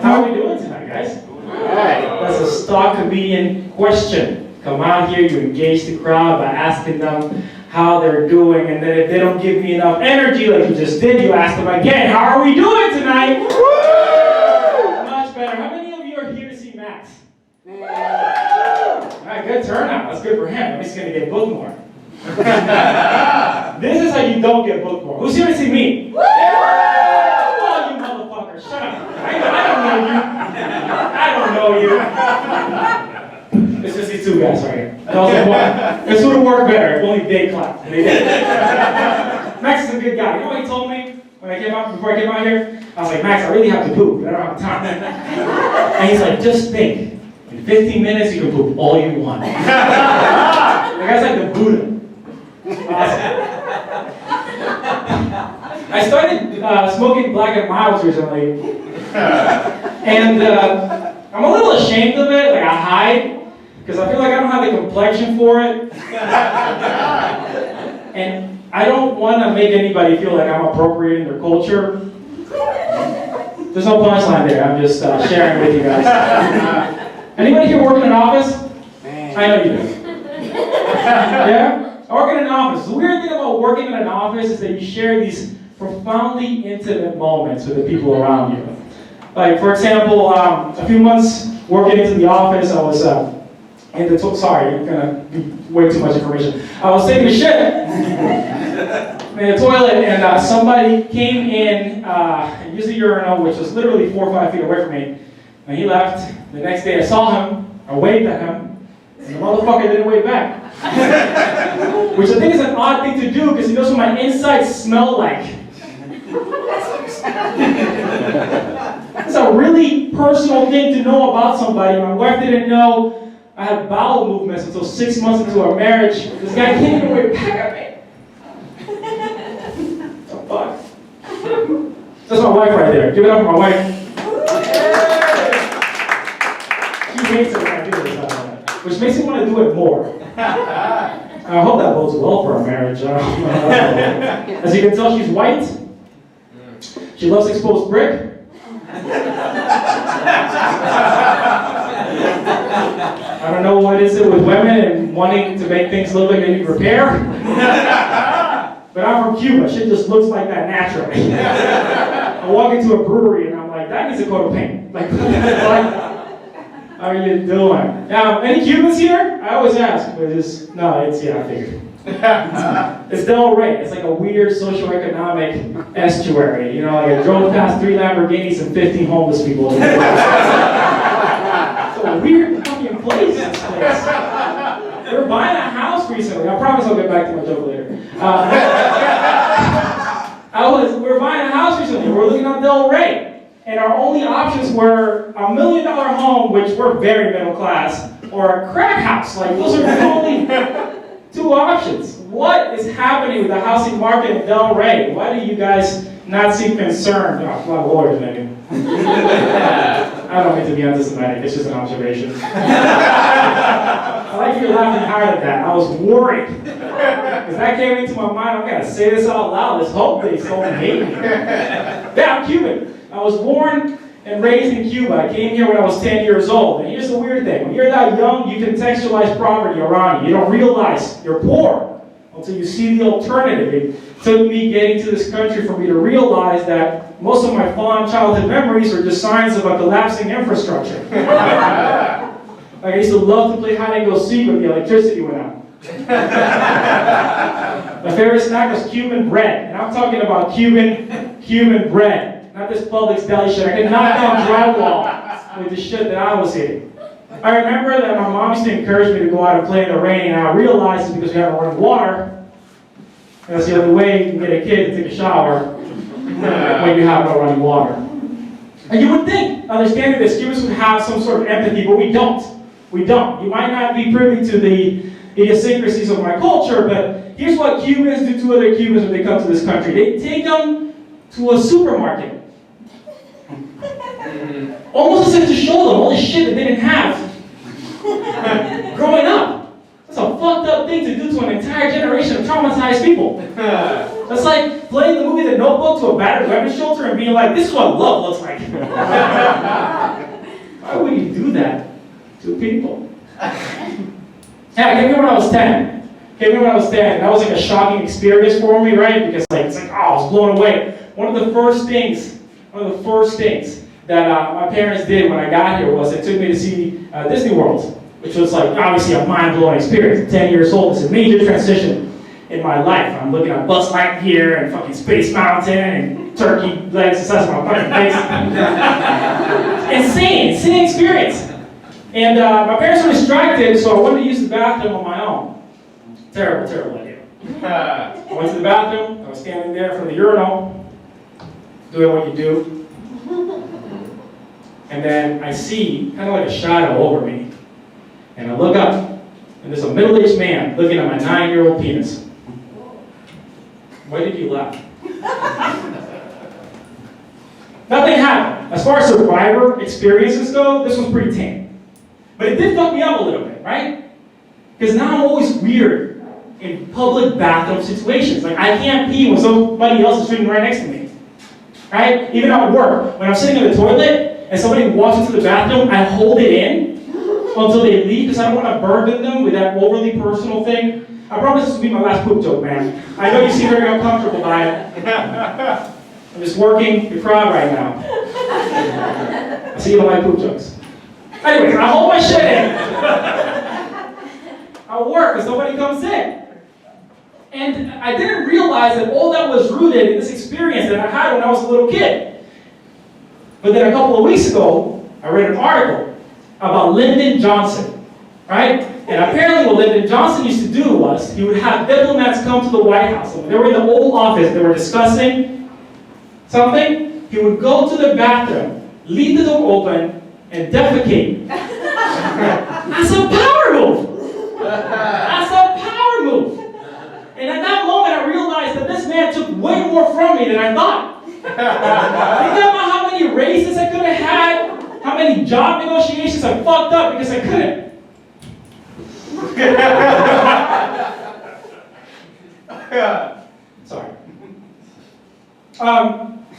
How are we doing tonight, guys? Alright, that's a stock comedian question. Come out here, you engage the crowd by asking them how they're doing, and then if they don't give me enough energy like you just did, you ask them again, how are we doing tonight? Woo! Much better. How many of you are here to see Max? Alright, good. turnout. That's good for him. That means he's gonna get booked more. This is how you don't get booked more. Who's here to see me? Woo! Oh, you motherfucker, shut up. I don't know you. It's just these two guys right here. This would have worked better if only they clapped. They did. Max is a good guy. You know what he told me when before I came out here? I was like, Max, I really have to poop, but I don't have time. And he's like, just think. In 15 minutes, you can poop all you want. The guy's like the Buddha. I started smoking Black and Milds recently, and I'm a little ashamed of it. Like I hide because I feel like I don't have the complexion for it, and I don't want to make anybody feel like I'm appropriating their culture. There's no punchline there. I'm just sharing with you guys. Anybody here work in an office? I know you do. Yeah? I work in an office. The weird thing about working in an office is that you share these profoundly intimate moments with the people around you. Like, for example, a few months working into the office, I was sorry, you're gonna be way too much information. I was taking a shit in the toilet, and somebody came in and used the urinal, which was literally 4 or 5 feet away from me. And he left. The next day I saw him, I waved at him, and the motherfucker didn't wave back. Which I think is an odd thing to do because he knows what my insides smell like. It's a really personal thing to know about somebody. My wife didn't know I had bowel movements until 6 months into our marriage. This guy can't even wave back at me. What the fuck? That's my wife right there. Give it up for my wife. She hates it when I do this, which makes me want to do it more. I hope that bodes well for our marriage. As you can tell, she's white. She loves exposed brick. I don't know what is it with women and wanting to make things look like they need repair. But I'm from Cuba. Shit just looks like that naturally. I walk into a brewery and I'm like, that needs a coat of paint. Like, how are you doing? Now, any Cubans here? I always ask, but it's, no, it's, yeah, I figured. It's Del Rey. It's like a weird socioeconomic estuary. You know, like I drove past 3 Lamborghinis and 15 homeless people. It's a weird fucking place, this place. We were buying a house recently. I promise I'll get back to my joke later. We were buying a house recently. We were looking at Del Rey. And our only options were $1 million home, which we're very middle class, or a crack house. Like, those are the only 2 options. What is happening with the housing market in Del Rey? Why do you guys not seem concerned? Oh, a lot of lawyers, maybe. I don't mean to be anti-Semitic, it's just an observation. I like you're laughing hard at that. I was worried. Because that came into my mind, I'm going to say this out loud. Let's hope they don't hate me. Yeah, I'm Cuban. I was born and raised in Cuba. I came here when I was 10 years old. And here's the weird thing. When you're that young, you contextualize poverty around you. You don't realize you're poor until you see the alternative. It took me getting to this country for me to realize that most of my fond childhood memories are just signs of a collapsing infrastructure. Like I used to love to play hide and go seek when the electricity went out. My favorite snack was Cuban bread. And I'm talking about Cuban bread. Not this Publix deli shit. I could knock down drywall with the shit that I was hitting. I remember that my mom used to encourage me to go out and play in the rain, and I realized it's because we have running water. And that's the only way you can get a kid to take a shower when you have no running water. And you would think, understanding this, Cubans would have some sort of empathy, but we don't. We don't. You might not be privy to the idiosyncrasies of my culture, but here's what Cubans do to other Cubans when they come to this country. They take them to a supermarket. Almost as if to show them all the shit that they didn't have growing up. That's a fucked up thing to do to an entire generation of traumatized people. That's like playing the movie The Notebook to a battered women's shelter and being like, this is what love looks like. Why would you do that to people? Yeah, I came here when I was 10. That was like a shocking experience for me, right? Because it's like, oh, I was blown away. One of the first things that my parents did when I got here was they took me to see Disney World. which was like obviously a mind-blowing experience. 10 years old, it's a major transition in my life. I'm looking at Buzz Lightyear and fucking Space Mountain and turkey legs the size of my fucking face. Insane experience. And my parents were distracted, so I wanted to use the bathroom on my own. Terrible idea. I went to the bathroom, I was standing there for the urinal, doing what you do. And then I see kind of like a shadow over me. And I look up, and there's a middle-aged man looking at my 9-year-old penis. Why did you laugh? Nothing happened. As far as survivor experiences go, this was pretty tame. But it did fuck me up a little bit, right? Because now I'm always weird in public bathroom situations. Like, I can't pee when somebody else is sitting right next to me. Right? Even at work, when I'm sitting in the toilet and somebody walks into the bathroom, I hold it in until they leave because I don't want to burden them with that overly personal thing. I promise this will be my last poop joke, man. I know you seem very uncomfortable by it. I'm just working the crowd right now. I see you don't like poop jokes. Anyways, I hold my shit in. I work because nobody comes in. And I didn't realize that all that was rooted in this experience that I had when I was a little kid. But then a couple of weeks ago, I read an article about Lyndon Johnson, right? And apparently what Lyndon Johnson used to do was he would have diplomats come to the White House. And when they were in the Oval Office, they were discussing something. He would go to the bathroom, leave the door open, and defecate. That's a power move! That's a power move! And at that moment, I realized that this man took way more from me than I thought. Think about how many raises I could have had, how many job negotiations I fucked up because I couldn't. Sorry.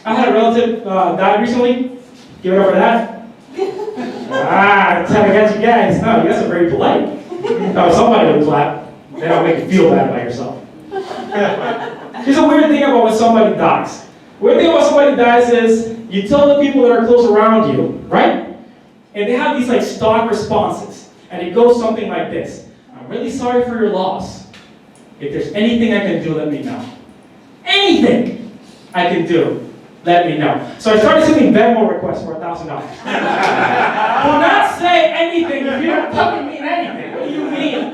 I had a relative die recently. Give it up for that. That's how I got you guys. No, you guys are very polite. Oh, somebody would clap. Then I'll make you feel bad about yourself. Here's a weird thing about when somebody dies. The weird thing about somebody dies is you tell the people that are close around you, right? And they have these like stock responses. And it goes something like this. I'm really sorry for your loss. If there's anything I can do, let me know. Anything I can do, let me know. So I started sending Venmo requests for $1,000. Do not say anything if you don't fucking mean anything. What do you mean?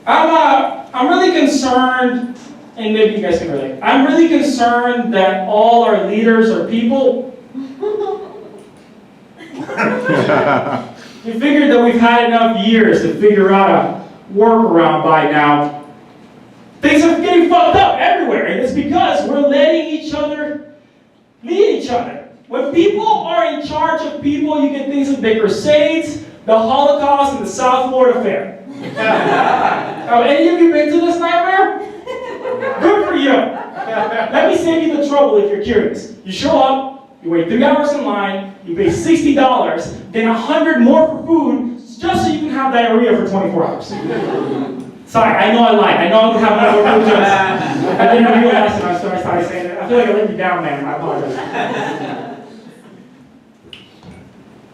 I'm really concerned, and maybe you guys can relate. I'm really concerned that all our leaders are people. You figured that we've had enough years to figure out a workaround by now. Things are getting fucked up everywhere, and it's because we're letting each other lead each other. When people are in charge of people, you get things like the Crusades, the Holocaust, and the South Florida Fair. Any of you been to this nightmare? Good for you. Let me save you the trouble if you're curious. You show up, you wait 3 hours in line, you pay $60, then $100 more for food, just so you can have diarrhea for 24 hours. Sorry, I know I lied. I know I'm having more food jokes. I didn't realize it. I'm sorry, I started saying it. I feel like I let you down, man. I apologize.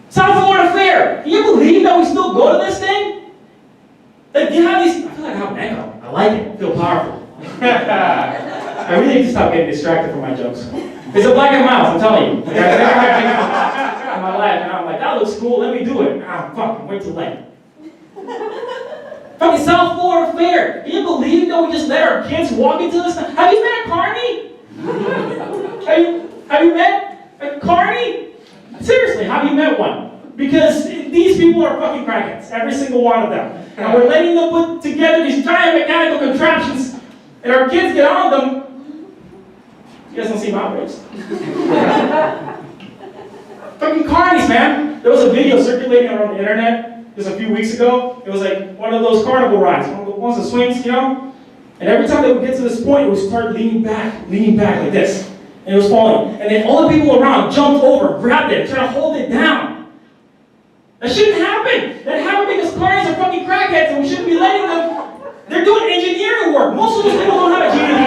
South Florida Fair. Can you believe that we still go to this thing? Like, you have these. I feel like I have an echo. I like it. I feel powerful. I really need to stop getting distracted from my jokes. It's a black and mouse, I'm telling you. Like, I never had in my life, and I'm like, that looks cool. Let me do it. Ah, fuck. Wait till late. Fucking South Florida Fair. Can you believe that we just let our kids walk into this? Have you met a carny? Have you met a carny? Seriously, have you met one? Because these people are fucking crackheads, every single one of them. And we're letting them put together these giant mechanical contraptions, and our kids get on them. You guys don't seem outraged. Fucking carnies, man. There was a video circulating around the internet just a few weeks ago. It was like one of those carnival rides, one of the ones that swings, you know? And every time they would get to this point, it would start leaning back like this. And it was falling. And then all the people around jumped over, grabbed it, tried to hold it down. That shouldn't happen. That happened because carnies are fucking crackheads and we shouldn't be letting them. They're doing engineering work. Most of those people don't have a GED.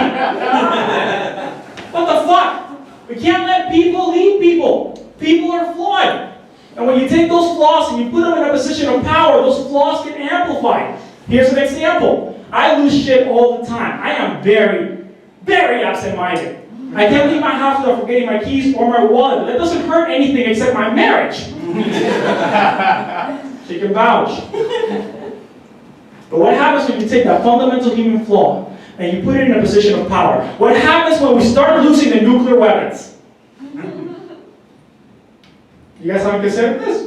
What the fuck? We can't let people lead people. People are flawed. And when you take those flaws and you put them in amplified. Here's an example. I lose shit all the time. I am very, very absent-minded. I can't leave my house without forgetting my keys or my wallet, but that doesn't hurt anything except my marriage. She can vouch. But what happens when you take that fundamental human flaw and you put it in a position of power? What happens when we start losing the nuclear weapons? You guys haven't considered this?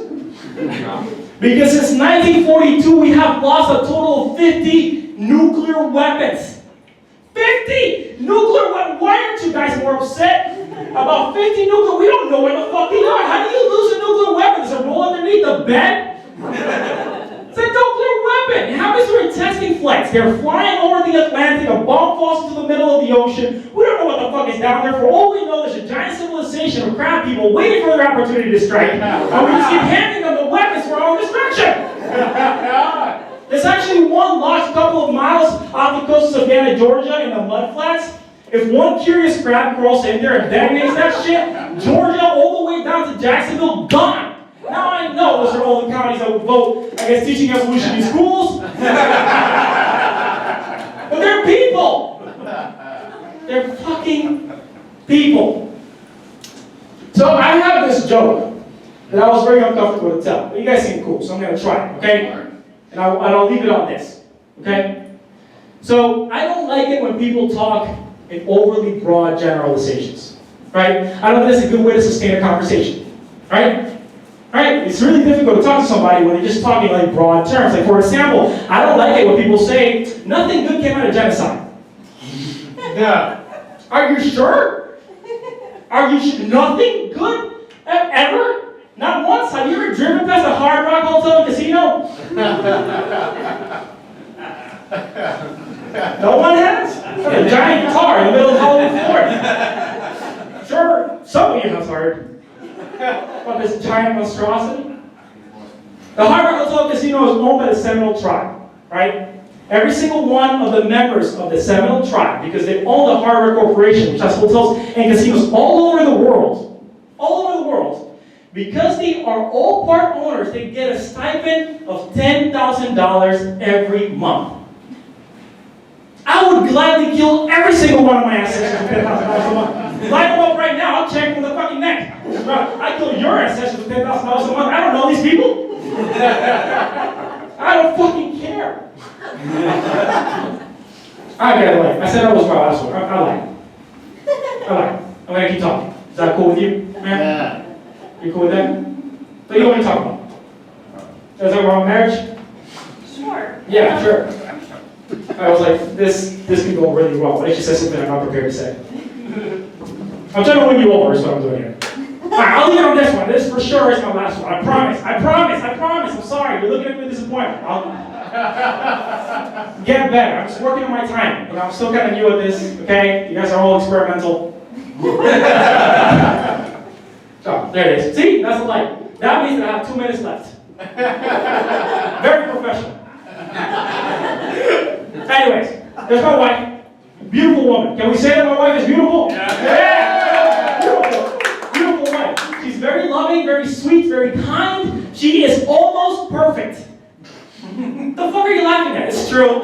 Because since 1942, we have lost a total of 50 nuclear weapons. 50 nuclear weapons! Why aren't you guys more upset about 50 nuclear? We don't know where the fuck they are. How do you lose a nuclear weapon? Is it roll underneath the bed? It's a nuclear weapon. It happens during testing flights. They're flying over the Atlantic, a bomb falls into the middle of the ocean. We don't know what the fuck is down there. For all we know, there's a giant civilization of crab people waiting for their opportunity to strike. And we just keep handing them the weapons for our own destruction. There's actually one lost couple of miles off the coast of Savannah, Georgia, in the mud flats. If one curious crab crawls in there and detonates that shit, Georgia all the way down to Jacksonville, gone. Now I know those are all the counties that would vote against teaching evolution in schools. But they're people. They're fucking people. So I have this joke that I was very uncomfortable to tell. But you guys seem cool, so I'm going to try it, okay? And I'll leave it on this, okay? So I don't like it when people talk in overly broad generalizations, right? I don't think that's a good way to sustain a conversation, right? Right? It's really difficult to talk to somebody when they're just talking like broad terms. Like for example, I don't like it when people say, nothing good came out of genocide. Yeah. Are you sure? Are you sure? Nothing good ever? Not once? Have you ever driven past a Hard Rock Hotel and Casino? No one has? A giant car in the middle of Hollywood, Florida. Sure, some of you have heard about this giant monstrosity. The Hard Rock Hotel Casino is owned by the Seminole tribe, right? Every single one of the members of the Seminole tribe, because they own the Hard Rock Corporation, which has hotels and casinos all over the world, because they are all part owners, they get a stipend of $10,000 every month. I would gladly kill every single one of my ancestors for $10,000 a month. Line them up right now, I'll check them in the fucking neck. I kill your ancestors for $10,000 a month. I don't know these people. I don't fucking care. I gotta lie. I said I was my last one. I lied. I'm gonna keep talking. Is that cool with you, man? Yeah. You cool with that? What do you want me to talk about? Is that wrong marriage? Sure. Yeah, sure. I was like, this could go really wrong. What if she says something I'm not prepared to say? I'm trying to win you over is what I'm doing here. Alright, I'll leave it on this one. This for sure is my last one. I promise. I'm sorry. You're looking at me with disappointment. I'll get better. I'm just working on my timing. You know, I'm still kind of new at this, okay? You guys are all experimental. Oh, there it is. See? That's the light. That means that I have 2 minutes left. Very professional. Anyways, there's my wife. Beautiful woman. Can we say that my wife is beautiful? Yeah! Beautiful wife. She's very loving, very sweet, very kind. She is almost perfect. The fuck are you laughing at? It's true.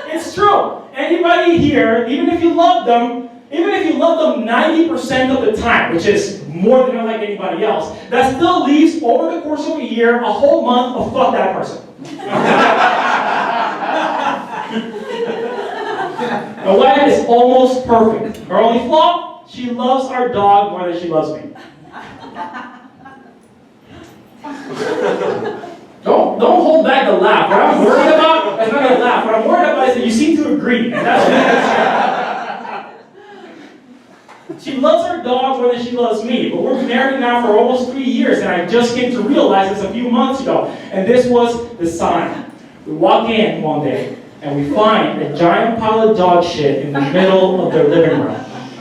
It's true. Anybody here, even if you love them 90% of the time, which is more than I like anybody else, that still leaves over the course of a year, a whole month of fuck that person. My wife is almost perfect. Her only flaw, she loves our dog more than she loves me. Don't hold back the laugh. What I'm worried about, it's not gonna laugh. What I'm worried about is that you seem to agree, and that's what she loves her dog more than she loves me, but we're married now for almost 3 years, and I just came to realize this a few months ago, and this was the sign. We walk in one day, and we find a giant pile of dog shit in the middle of their living room.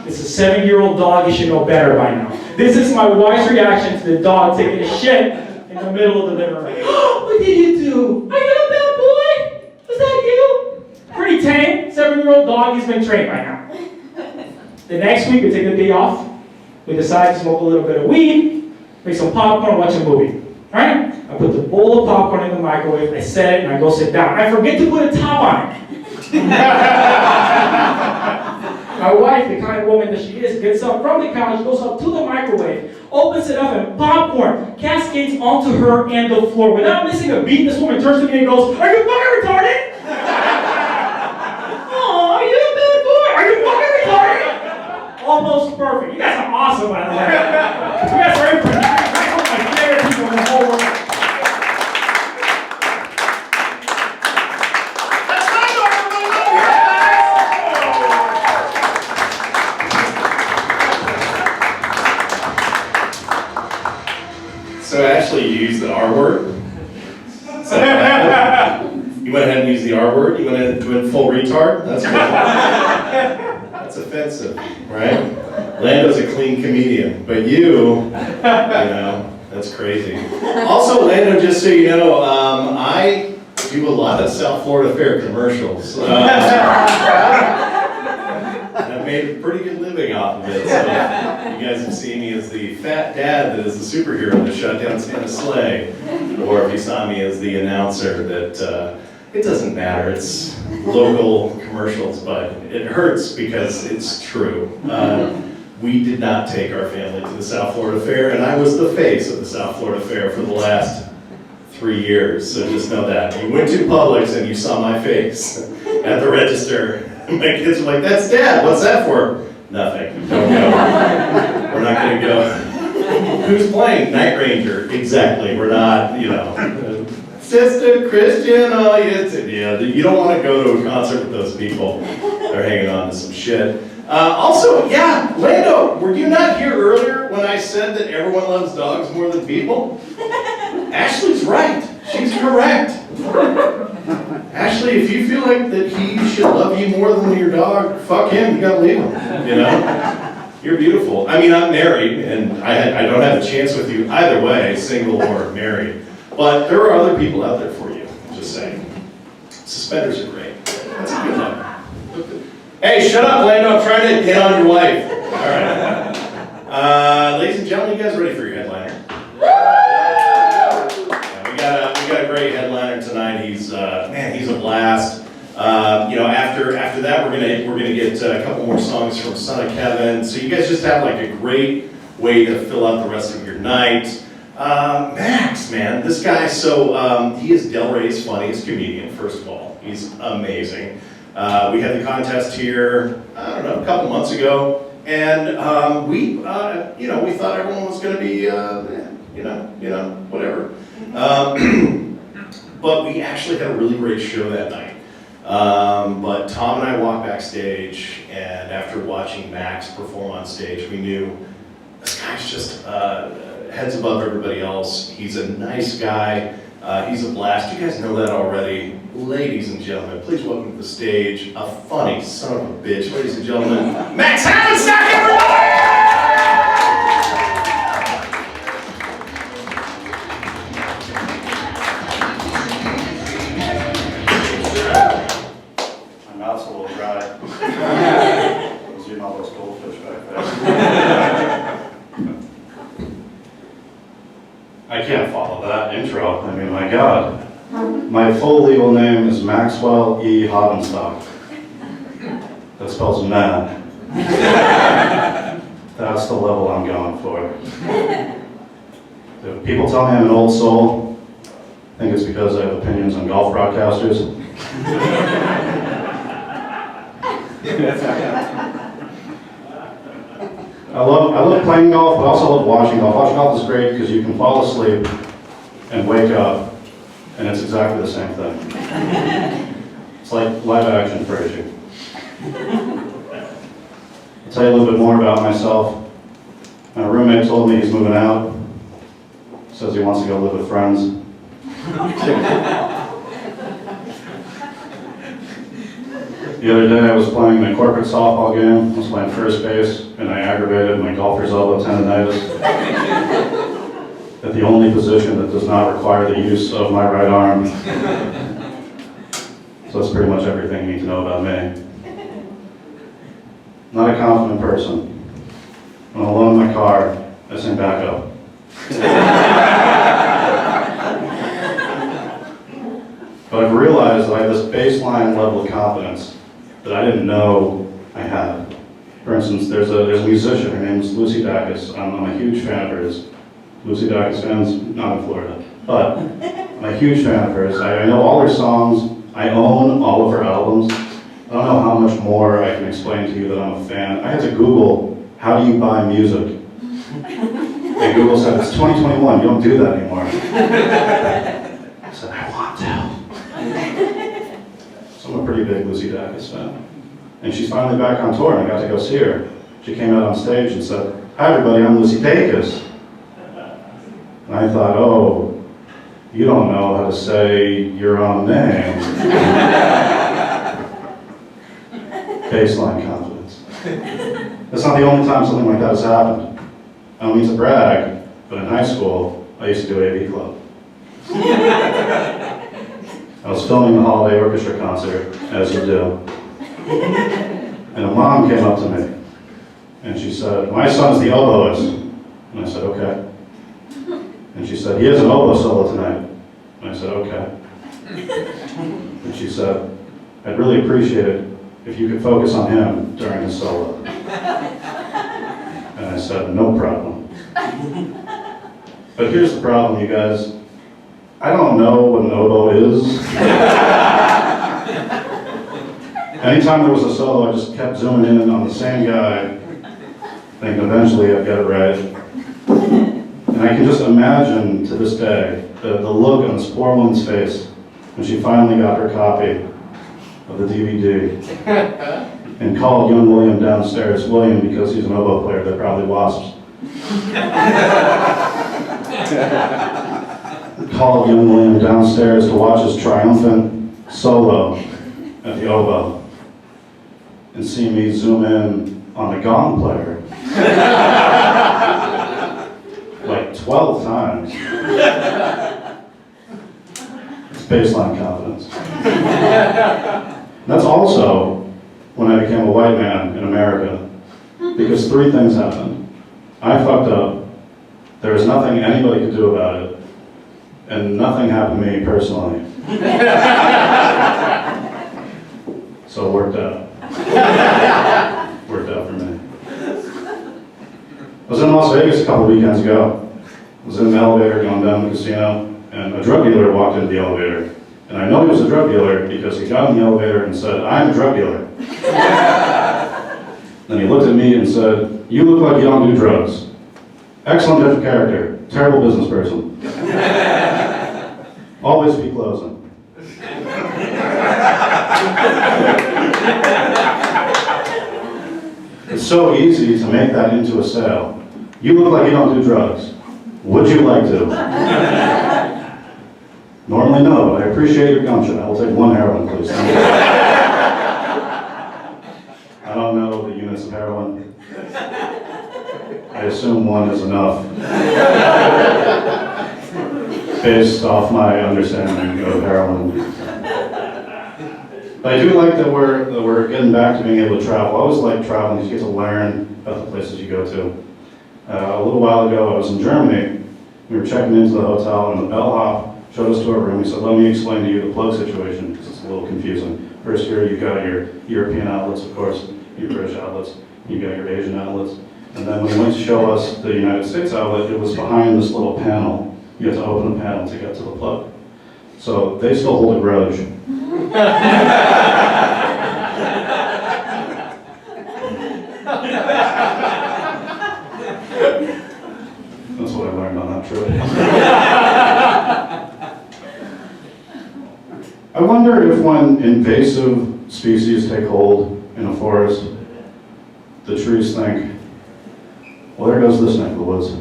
It's a 7-year-old dog, you should know better by now. This is my wife's reaction to the dog taking a shit in the middle of the living room. What did you do? Are you a bad boy? Was that you? Pretty tame, 7-year-old dog, he's been trained by now. The next week, we take the day off. We decide to smoke a little bit of weed, make some popcorn, watch a movie. Alright? I put the bowl of popcorn in the microwave, I set it, and I go sit down. I forget to put a top on it. My wife, the kind of woman that she is, gets up from the couch, goes up to the microwave, opens it up, and popcorn cascades onto her and the floor. Without missing a beat, this woman turns to me and goes, "Are you fucking retarded?" Oh, you bad boy! Are you fucking retarded? Almost perfect. You guys are awesome, by the way. You guys are pretty. You're one of my favorite people in the whole world. So actually you used the R word? So, you went ahead and used the R word? You went ahead and went full retard? That's cool. That's offensive, right? Lando's a clean comedian, but you know, that's crazy. Also, Lando, just so you know, I do a lot of South Florida Fair commercials. I've made a pretty good living off of it. So you guys have seen me as the fat dad that is the superhero that shut down Santa Slay, or if you saw me as the announcer that it doesn't matter. It's local commercials, but it hurts because it's true. We did not take our family to the South Florida Fair, and I was the face of the South Florida Fair for the last 3 years. So just know that. You went to Publix and you saw my face at the register. My kids were like, "That's Dad, what's that for?" "Nothing, don't go. We're not gonna go." "Who's playing?" "Night Ranger." "Exactly, we're not, you know." "Sister Christian, oh yes." Yeah, you don't wanna go to a concert with those people. They're hanging on to some shit. Also, yeah, Lando, were you not here earlier when I said that everyone loves dogs more than people? Ashley's right, she's correct. Ashley, if you feel like that he should love you more than your dog, fuck him, you gotta leave him, you know? You're beautiful. I mean, I'm married, and I don't have a chance with you either way, single or married. But there are other people out there for you, just saying. Suspenders are great. That's a good one. Hey, shut up, Lando, I'm trying to hit on your wife. All right. Ladies and gentlemen, you guys ready for your headliner? Yeah, we got a great headliner tonight. He's he's a blast. You know, after that, we're gonna get a couple more songs from Son of Kevin. So you guys just have like a great way to fill out the rest of your night. Max, man, this guy. So he is Delray's funniest comedian. First of all, he's amazing. We had the contest here, I don't know, a couple months ago, and we thought everyone was going to be, whatever. But we actually had a really great show that night. But Tom and I walked backstage, and after watching Max perform on stage, we knew this guy's just heads above everybody else. He's a nice guy. He's a blast. You guys know that already. Ladies and gentlemen, please welcome to the stage a funny son of a bitch. Ladies and gentlemen, Max Havenstock, everybody! My mouth's a little dry. Was eating all those goldfish back there. I can't follow that intro. I mean, my God. My full legal name is Maxwell E. Havenstock. That spells mad. That's the level I'm going for. If people tell me I'm an old soul, I think it's because I have opinions on golf broadcasters. I love playing golf, but I also love watching golf. Watching golf is great because you can fall asleep and wake up, and it's exactly the same thing. It's like live action Frasier. I'll tell you a little bit more about myself. My roommate told me he's moving out. Says he wants to go live with friends. The other day I was playing a corporate softball game. I was playing first base, and I aggravated my golfer's elbow tendonitis at the only position that does not require the use of my right arm. So that's pretty much everything you need to know about me. Not a confident person. When I'm alone in my car, I sing backup. But I've realized that I have this baseline level of confidence that I didn't know I had. For instance, there's a musician, her name is Lucy Dacus. I'm a huge fan of hers. Lucy Dacus fans, not in Florida. But I'm a huge fan of hers. I know all her songs. I own all of her albums. I don't know how much more I can explain to you that I'm a fan. I had to Google, how do you buy music? And Google said, it's 2021, you don't do that anymore. I said, I want to. So I'm a pretty big Lucy Dacus fan. And she's finally back on tour, and I got to go see her. She came out on stage and said, hi everybody, I'm Lucy Dacus. And I thought, oh, you don't know how to say your own name. Baseline confidence. That's not the only time something like that has happened. I don't mean to brag, but in high school, I used to do AV Club. I was filming the Holiday Orchestra concert, as you do. And a mom came up to me, and she said, my son is the oboist. And I said, okay. And she said, he has an oboe solo tonight. And I said, okay. And she said, I'd really appreciate it if you could focus on him during his solo. And I said, no problem. But here's the problem, you guys. I don't know what an oboe is. Anytime there was a solo, I just kept zooming in on the same guy, thinking eventually I'd get it right. And I can just imagine to this day the look on this poor woman's face when she finally got her copy of the DVD and called young William downstairs. William, because he's an oboe player, they're probably wasps. Called young William downstairs to watch his triumphant solo at the oboe and see me zoom in on the gong player like 12 times. It's baseline confidence. That's also when I became a white man in America, because three things happened. I fucked up, there was nothing anybody could do about it, and nothing happened to me personally. So it worked out. Worked out for me. I was in Las Vegas a couple weekends ago. I was in the elevator going down to the casino, and a drug dealer walked into the elevator. And I know he was a drug dealer because he got in the elevator and said, I'm a drug dealer. Then he looked at me and said, you look like you don't do drugs. Excellent judge of character, terrible business person. Always be closing. It's so easy to make that into a sale. You look like you don't do drugs. Would you like to? Normally no, but I appreciate your gumption. I will take one heroin, please. Thank you. I don't know the units of heroin. I assume one is enough. Based off my understanding of heroin. But I do like that we're getting back to being able to travel. I always like traveling because you get to learn about the places you go to. A little while ago, I was in Germany. We were checking into the hotel, and the bellhop showed us to our room. He said, let me explain to you the plug situation, because it's a little confusing. First here, you've got your European outlets, of course, your British outlets, you've got your Asian outlets. And then when he went to show us the United States outlet, it was behind this little panel. You had to open the panel to get to the plug. So they still hold a grudge. That's what I learned on that trip. I wonder if when invasive species take hold in a forest, the trees think, well, there goes this neck of the woods.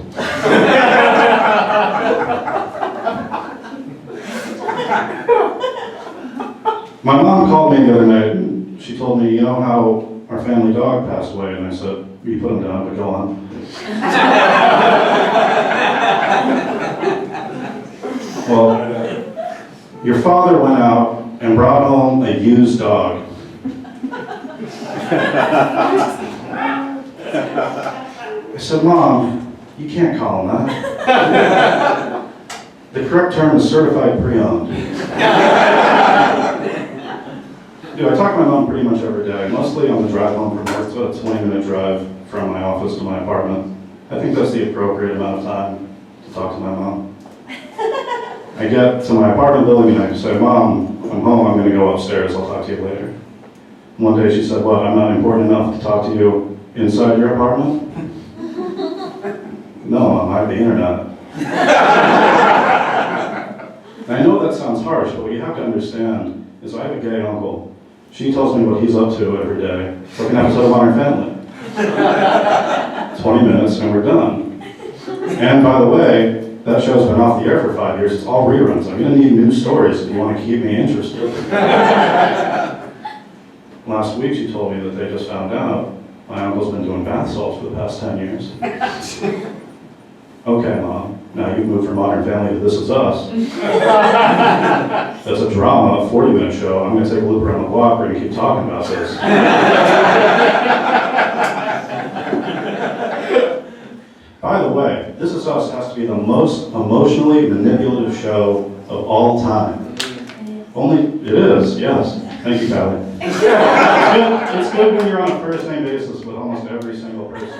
My mom called me the other night and she told me, you know how our family dog passed away? And I said, you put him down, but go on. Well, your father went out and brought home a used dog. I said, Mom, you can't call him that. The correct term is certified pre-owned. Dude, I talk to my mom pretty much every day, mostly on the drive home from work. It's about a 20-minute drive from my office to my apartment. I think that's the appropriate amount of time to talk to my mom. I get to my apartment building and I say, Mom, I'm home, I'm gonna go upstairs, I'll talk to you later. One day she said, what, I'm not important enough to talk to you inside your apartment? No, Mom, I have the internet. I know that sounds harsh, but what you have to understand is I have a gay uncle. She tells me what he's up to every day. It's like an episode of Modern Family. 20 minutes and we're done. And by the way, that show's been off the air for 5 years. It's all reruns. I'm gonna need new stories if you want to keep me interested. Last week she told me that they just found out my uncle's been doing bath salts for the past 10 years. Okay, Mom, now you've moved from Modern Family to This Is Us. That's a drama, a 40-minute show. I'm gonna take a loop around the block, we're gonna keep talking about this. By the way, This Is Us has to be the most emotionally manipulative show of all time. Only, it is, yes. Thank you, Callie. It's good when you're on a first name basis with almost every single person.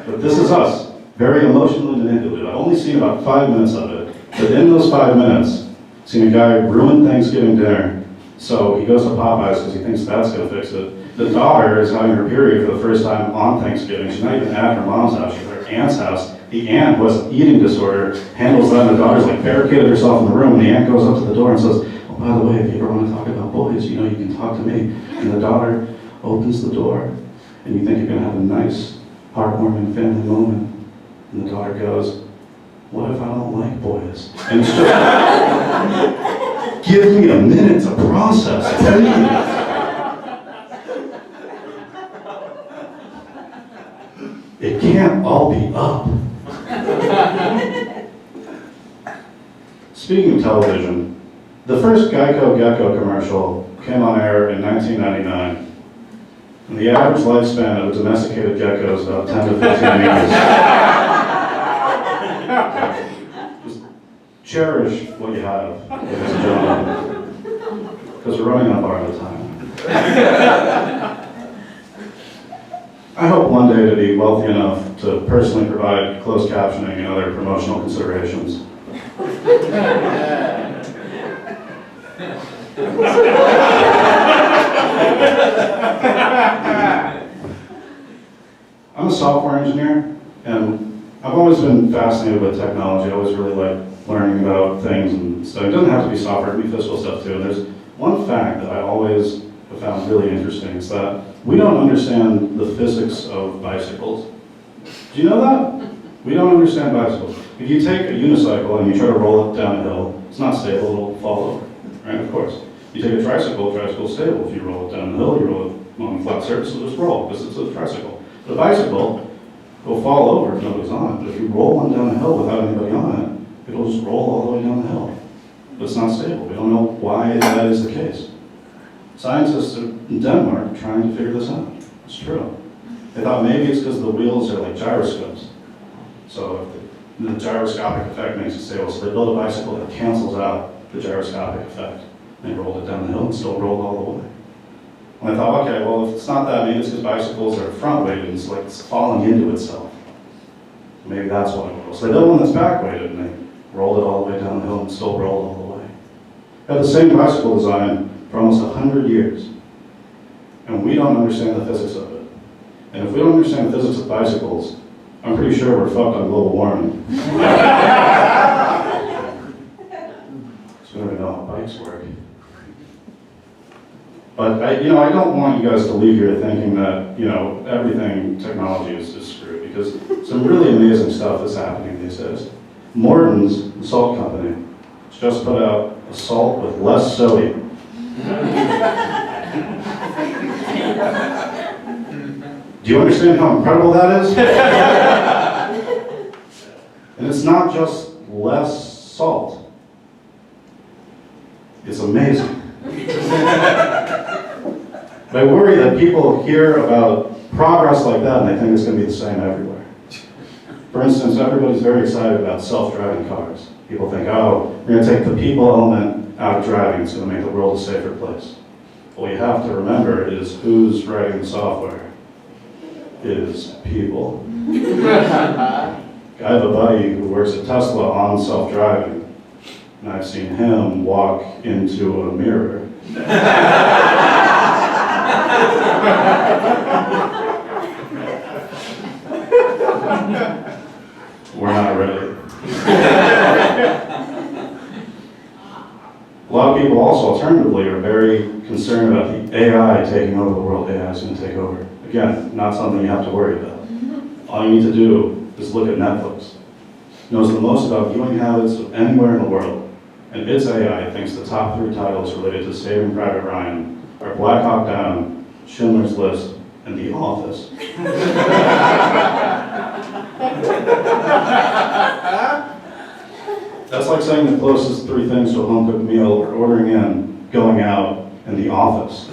But This Is Us, very emotionally manipulative. I've only seen about 5 minutes of it, but in those 5 minutes, I've seen a guy ruin Thanksgiving dinner, so he goes to Popeyes because he thinks that's gonna fix it. The daughter is having her period for the first time on Thanksgiving. She's not even at her mom's house, she's at her aunt's house. The aunt, who has an eating disorder, handles that, and the daughter's like barricaded herself in the room, and the aunt goes up to the door and says, oh, by the way, if you ever want to talk about boys, you know you can talk to me. And the daughter opens the door, and you think you're gonna have a nice, heartwarming family moment. And the daughter goes, what if I don't like boys? And it's just, give me a minute to process, please. It can't all be up. Speaking of television, the first Geico Gecko commercial came on air in 1999. And the average lifespan of a domesticated gecko is about 10 to 15 years. Just cherish what you have, ladies and gentlemen, because we're running out of borrowed time. I hope one day to be wealthy enough to personally provide closed captioning and other promotional considerations. I'm a software engineer, and I've always been fascinated with technology. I always really like learning about things and stuff. It doesn't have to be software, it can be physical stuff too. And there's one fact that I always have found really interesting, is that we don't understand the physics of bicycles. Do you know that? We don't understand bicycles. If you take a unicycle and you try to roll it down a hill, it's not stable, it'll fall over, right? Of course. You take a tricycle's stable. If you roll it down the hill, you roll it on a flat surface, it'll just roll, because it's a tricycle. But a bicycle will fall over if nobody's on it. But if you roll one down the hill without anybody on it, it'll just roll all the way down the hill. But it's not stable. We don't know why that is the case. Scientists in Denmark are trying to figure this out. It's true. They thought maybe it's because the wheels are like gyroscopes. So the gyroscopic effect makes it stable. So they build a bicycle that cancels out the gyroscopic effect. They rolled it down the hill and still rolled all the way. And I thought, okay, well, if it's not that, maybe it's because bicycles are front-weighted and it's like it's falling into itself. Maybe that's what it was. So they built one that's back-weighted and they rolled it all the way down the hill and still rolled all the way. They had the same bicycle design for almost 100 years. And we don't understand the physics of it. And if we don't understand the physics of bicycles, I'm pretty sure we're fucked on global warming. So we don't even know how bikes work. But I don't want you guys to leave here thinking that, everything technology is screwed, because some really amazing stuff is happening these days. Morton's, the salt company, has just put out a salt with less sodium. Do you understand how incredible that is? And it's not just less salt. It's amazing. But I worry that people hear about progress like that and they think it's going to be the same everywhere. For instance, everybody's very excited about self-driving cars. People think, oh, we're going to take the people element out of driving, it's going to make the world a safer place. What we have to remember is who's writing the software. It is people. I have a buddy who works at Tesla on self-driving, and I've seen him walk into a mirror. We're not ready. A lot of people also, alternatively, are very concerned about the AI taking over the world. AI is going to take over. Again, not something you have to worry about. All you need to do is look at Netflix. It knows the most about viewing habits of anywhere in the world, and its AI thinks the top 3 titles related to Saving Private Ryan are Black Hawk Down, Schindler's List, and The Office. That's like saying the closest 3 things to a home-cooked meal are ordering in, going out, and The Office.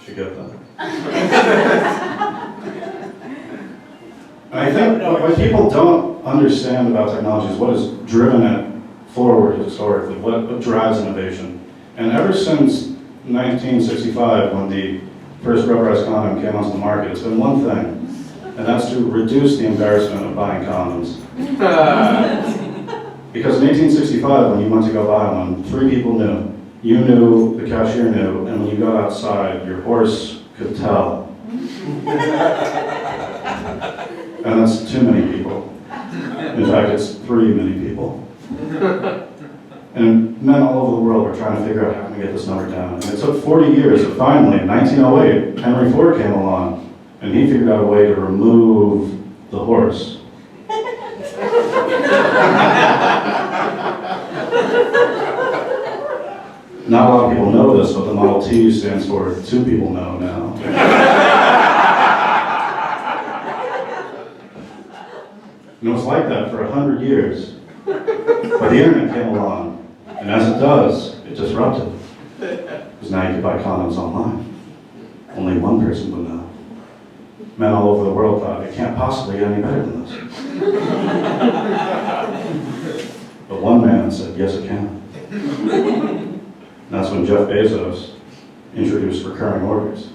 Should get that. And I think what people don't understand about technology is what has driven it forward historically, what drives innovation. And ever since 1965, when the first rubberized condom came onto the market, it's been one thing, and that's to reduce the embarrassment of buying condoms. Because in 1865, when you went to go buy one, 3 people knew. You knew, the cashier knew, and when you got outside, your horse could tell. And that's too many people. In fact, it's 3 many people. And men all over the world were trying to figure out how to get this number down. And it took 40 years, but finally, in 1908, Henry Ford came along, and he figured out a way to remove the horse. Not a lot of people know this, but the Model T stands for 2 people know now. And it was like that for 100 years. But the internet came along, and as it does, it disrupted. Because now you can buy condoms online. Only one person would know. Men all over the world thought, it can't possibly get any better than this. But one man said, yes it can. And that's when Jeff Bezos introduced recurring orders.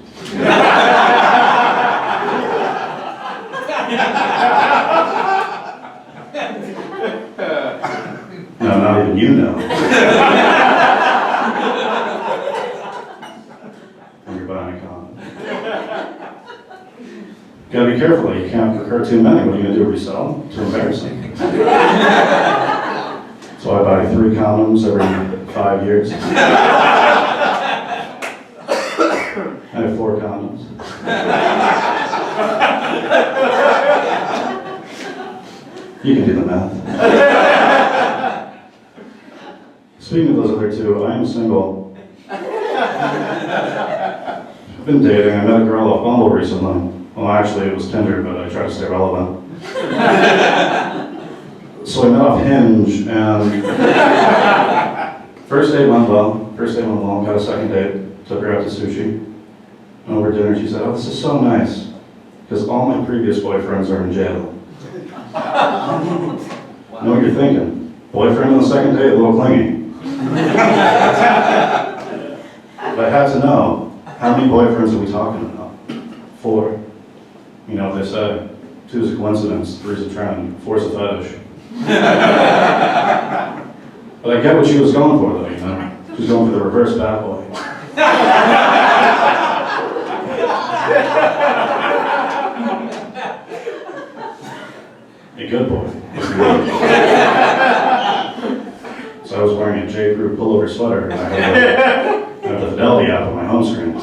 No, not even you know. When you're buying a condom. Gotta be careful, you can't recur too many. What are you gonna do, resell them? Too embarrassing. So I buy 3 condoms every 5 years. I have 4 condoms. You can do the math. Speaking of those other 2, I am single. I've been dating. I met a girl off Bumble recently. Well, actually, it was Tinder, but I try to stay relevant. So I met off Hinge, and first date went well. Got a second date, took her out to sushi. And over dinner, she said, oh, this is so nice, because all my previous boyfriends are in jail. Know what you're thinking? Boyfriend on the second date, a little clingy. But I had to know, how many boyfriends are we talking about? 4. You know what they say, 2 is a coincidence, 3 is a trend, 4 is a fetish. But I get what she was going for, though, you know? She was going for the reverse bad boy. A good boy. So I was wearing a J. Crew pullover sweater, and I had the Fidelity app on my home screen.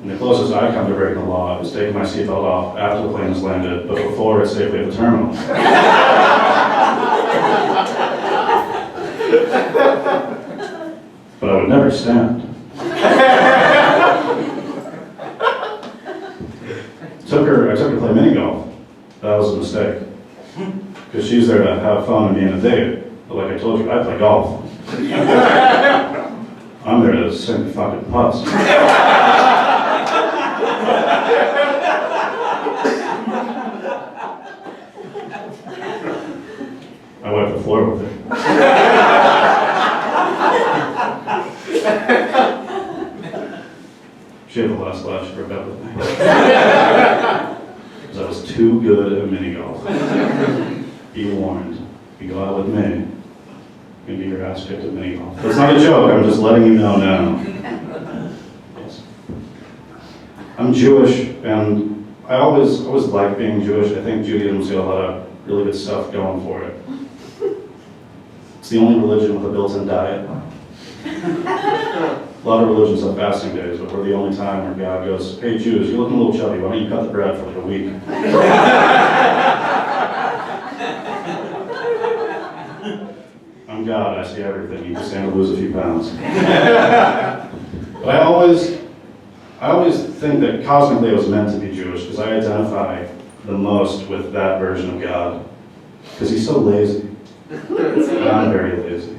And the closest I come to breaking the law is taking my seatbelt off after the plane has landed, but before it's safely at the terminal. But I would never stand. I took her to play mini golf. That was a mistake. Because she's there to have fun and be in a date. But like I told you, I play golf. I I'm there to sink fucking putts. I wiped the floor with it. She had the last laugh, she broke up with me. Because I was too good at mini golf. Be warned, if you go out with me, you're gonna get your ass kicked at mini golf. That's not a joke, I'm just letting you know now. Yes. I'm Jewish, and I always liked being Jewish. I think Judaism's got a lot of really good stuff going for it. It's the only religion with a built-in diet. A lot of religions have fasting days, but we're the only time where God goes, hey Jews, you're looking a little chubby, why don't you cut the bread for like a week? I'm God, I see everything, you can stand to lose a few pounds. But I always think that cosmically I was meant to be Jewish, because I identify the most with that version of God. Because he's so lazy. And I'm very lazy.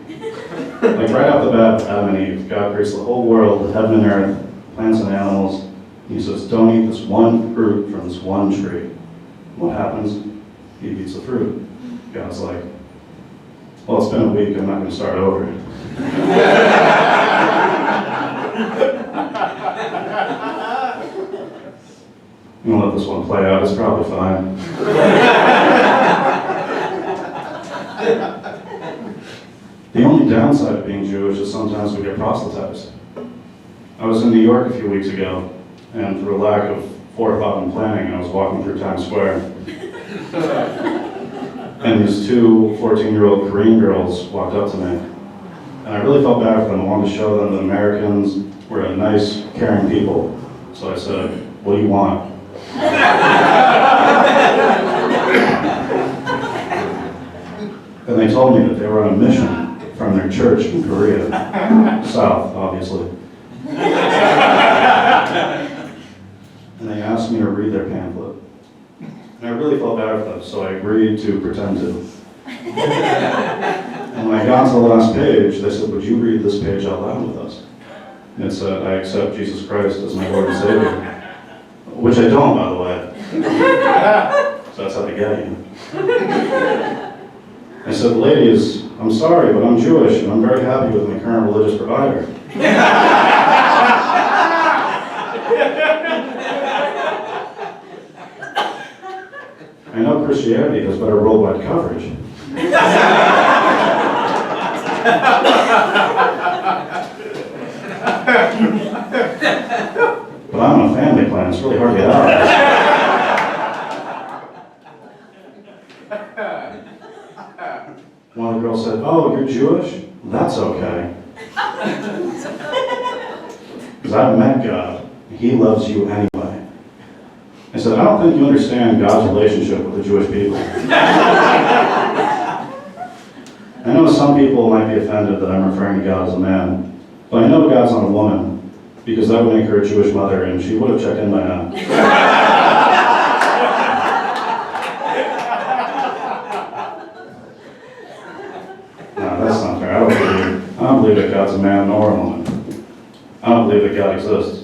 Like right off the bat, Adam and Eve, God creates the whole world, heaven and earth, plants and animals. He says, don't eat this one fruit from this one tree. What happens? Eve eats the fruit. God's like, well, it's been a week, I'm not going to start over. I'm going to let this one play out, it's probably fine. The only downside of being Jewish is sometimes we get proselytized. I was in New York a few weeks ago, and through a lack of forethought and planning, I was walking through Times Square. And these two 14-year-old Korean girls walked up to me. And I really felt bad for them. I wanted to show them that Americans were a nice, caring people. So I said, what do you want? And they told me that they were on a mission from their church in Korea, south, obviously. And they asked me to read their pamphlet. And I really felt bad for them, so I agreed to pretend to. And when I got to the last page, they said, would you read this page out loud with us? And it said, I accept Jesus Christ as my Lord and Savior. Which I don't, by the way. So that's how they get you. I said, ladies, I'm sorry, but I'm Jewish, and I'm very happy with my current religious provider. I know Christianity has better worldwide coverage. But I'm on a family plan, it's really hard to get out of this. One of the girls said, oh, you're Jewish? That's okay. Because I've met God. He loves you anyway. I said, I don't think you understand God's relationship with the Jewish people. I know some people might be offended that I'm referring to God as a man, but I know God's not a woman, because that would make her a Jewish mother, and she would have checked in by now. No, that's not fair. I don't believe that God's a man nor a woman. I don't believe that God exists.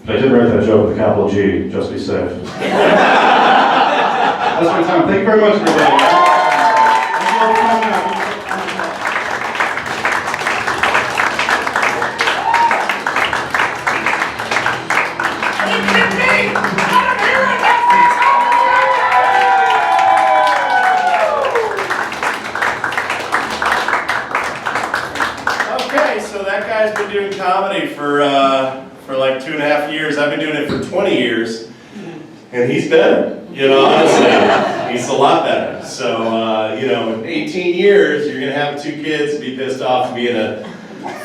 But I did write that joke with a capital G, just to be safe. That's my time. Thank you very much, everybody. Okay, so that guy's been doing comedy for like 2.5 years. I've been doing it for 20 years, and he's better. You know, honestly, he's a lot better. So, you know, in 18 years, you're gonna have 2 kids and be pissed off to be in a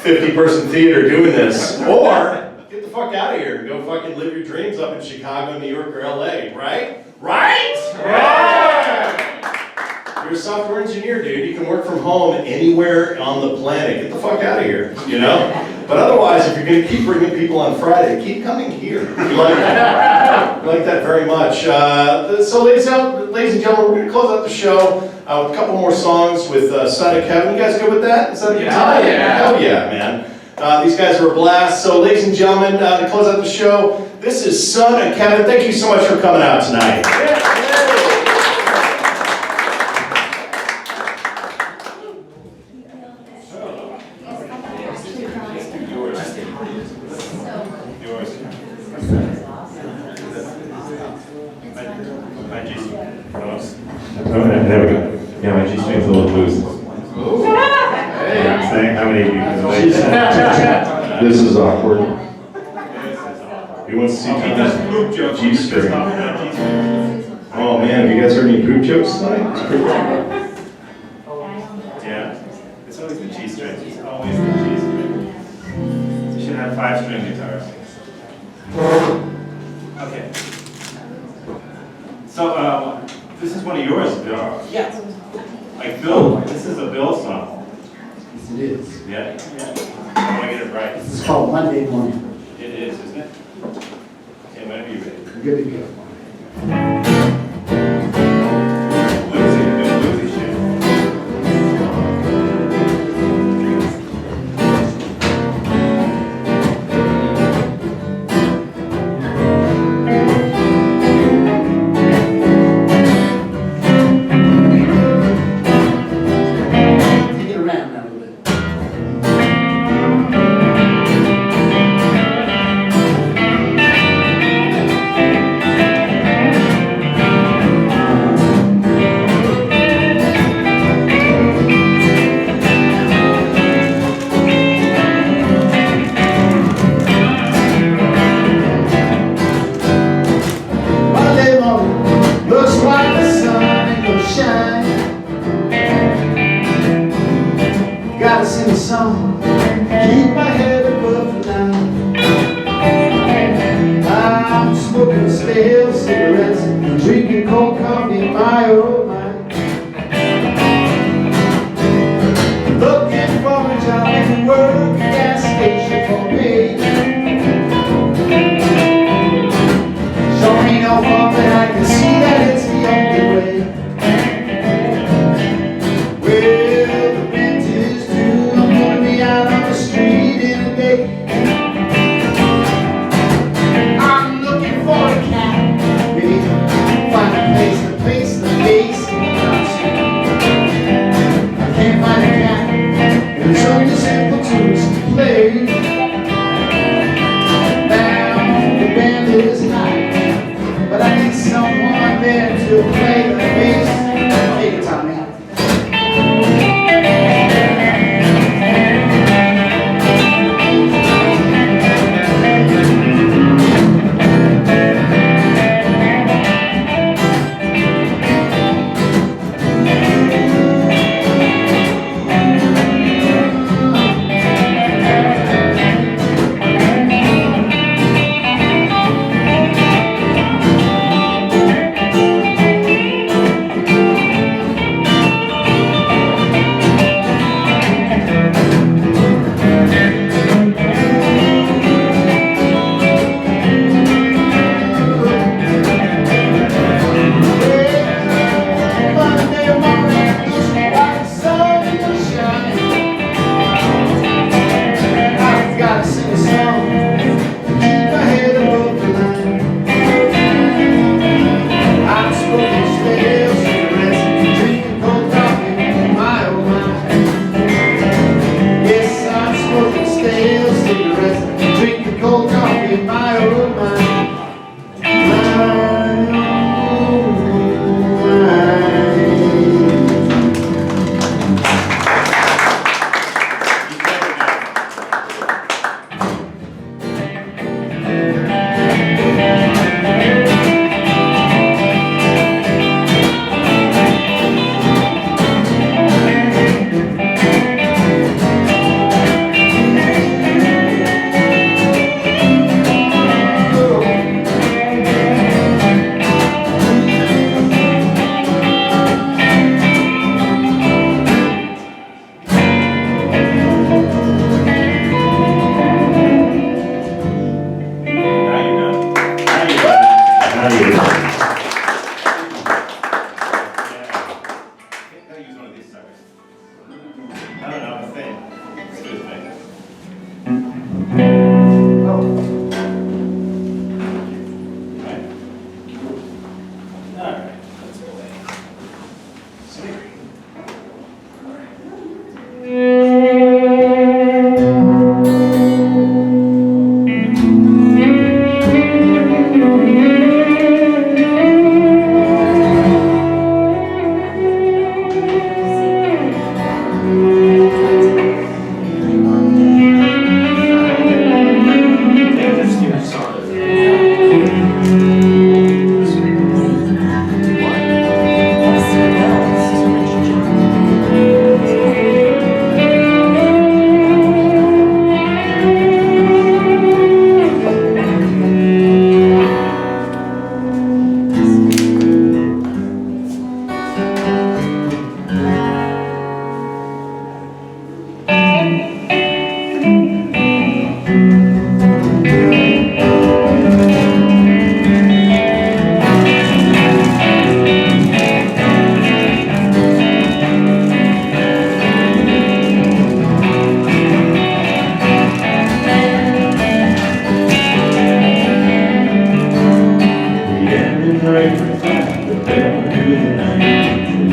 50-person theater doing this, or get the fuck out of here and go fucking live your dreams up in Chicago, New York, or LA, right? Right? You're a software engineer, dude. You can work from home anywhere on the planet. Get the fuck out of here, you know? But otherwise, if you're going to keep bringing people on Friday, keep coming here. We like that. We like that very much. So ladies and gentlemen, we're going to close out the show with a couple more songs with Sonic Kevin. You guys good with that? Is that a good time? Yeah. Hell yeah, man. These guys are a blast. So ladies and gentlemen, to close out the show, this is Son and Kevin. Thank you so much for coming out tonight. There we go. Yeah, my G-string's a little loose. Yeah, I'm saying, how many of you can relate to that? This is awkward. Who wants to see Tom's poop joke? G-string. Oh man, have you guys heard any poop jokes tonight? It's pretty cool. Yeah, it's always the G-string. It's always the G-string. You should have 5-string guitars. Okay. So, this is one of yours, Bill. Yes. Like Bill, this is a Bill song. Yes, it is. Yeah? I want to get it right. This is called Monday Morning. It is, isn't it? Okay, whenever you're ready. Good to go. Bluesy, good bluesy shit. Take it around now a little bit. Monday morning, looks like the sun ain't gonna shine. Gotta sing a song, keep my head above the line. I'm smoking stale cigarettes, drinking cold coffee in my old mind. Looking for a job and work, a gas station for me. Sure ain't no fun, but I can see that it's the only way. Well, the rent is due, I'm gonna be out on the street in a day. I'm looking for a cat, maybe find a place to place the bass. I can't find a cat, and it's only simple tunes to play. Now the band is hot, but I need someone there to play the bass. Hey, Tommy.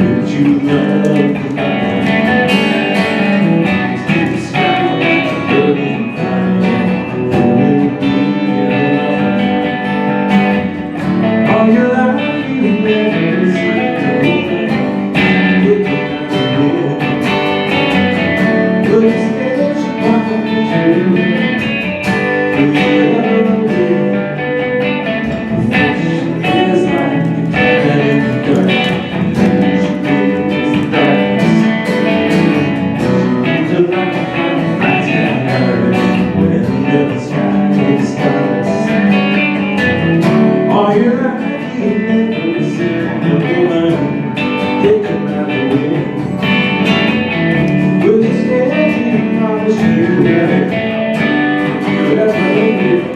Would you love the light? The sky like a burning fire. Would it be enough? All your life you never see the woman. Look at the wind. Look at the stage upon the tree. Will you ever win? It's like the cat in the dark. All your life you never see the woman taken by the wind. With the stage you promise you ever win. You ever win.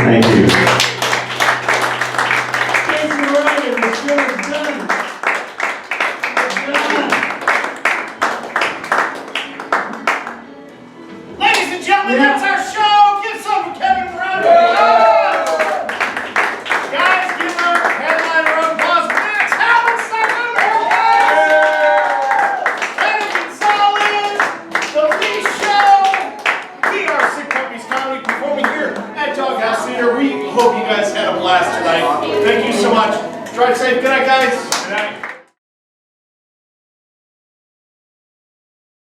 Thank you. Casey Ryan, the show is done. Ladies and gentlemen, that's our show. Give some for Kevin Brown. Guys, give our headliner a round of applause. Max Hallenstein. Kevin Gonzalez, The Lee Show. We are Sick Puppies Comedy performing here at Doghouse Theater. We hope you guys had a blast tonight. Thank you so much. Drive safe. Good night, guys. Good night.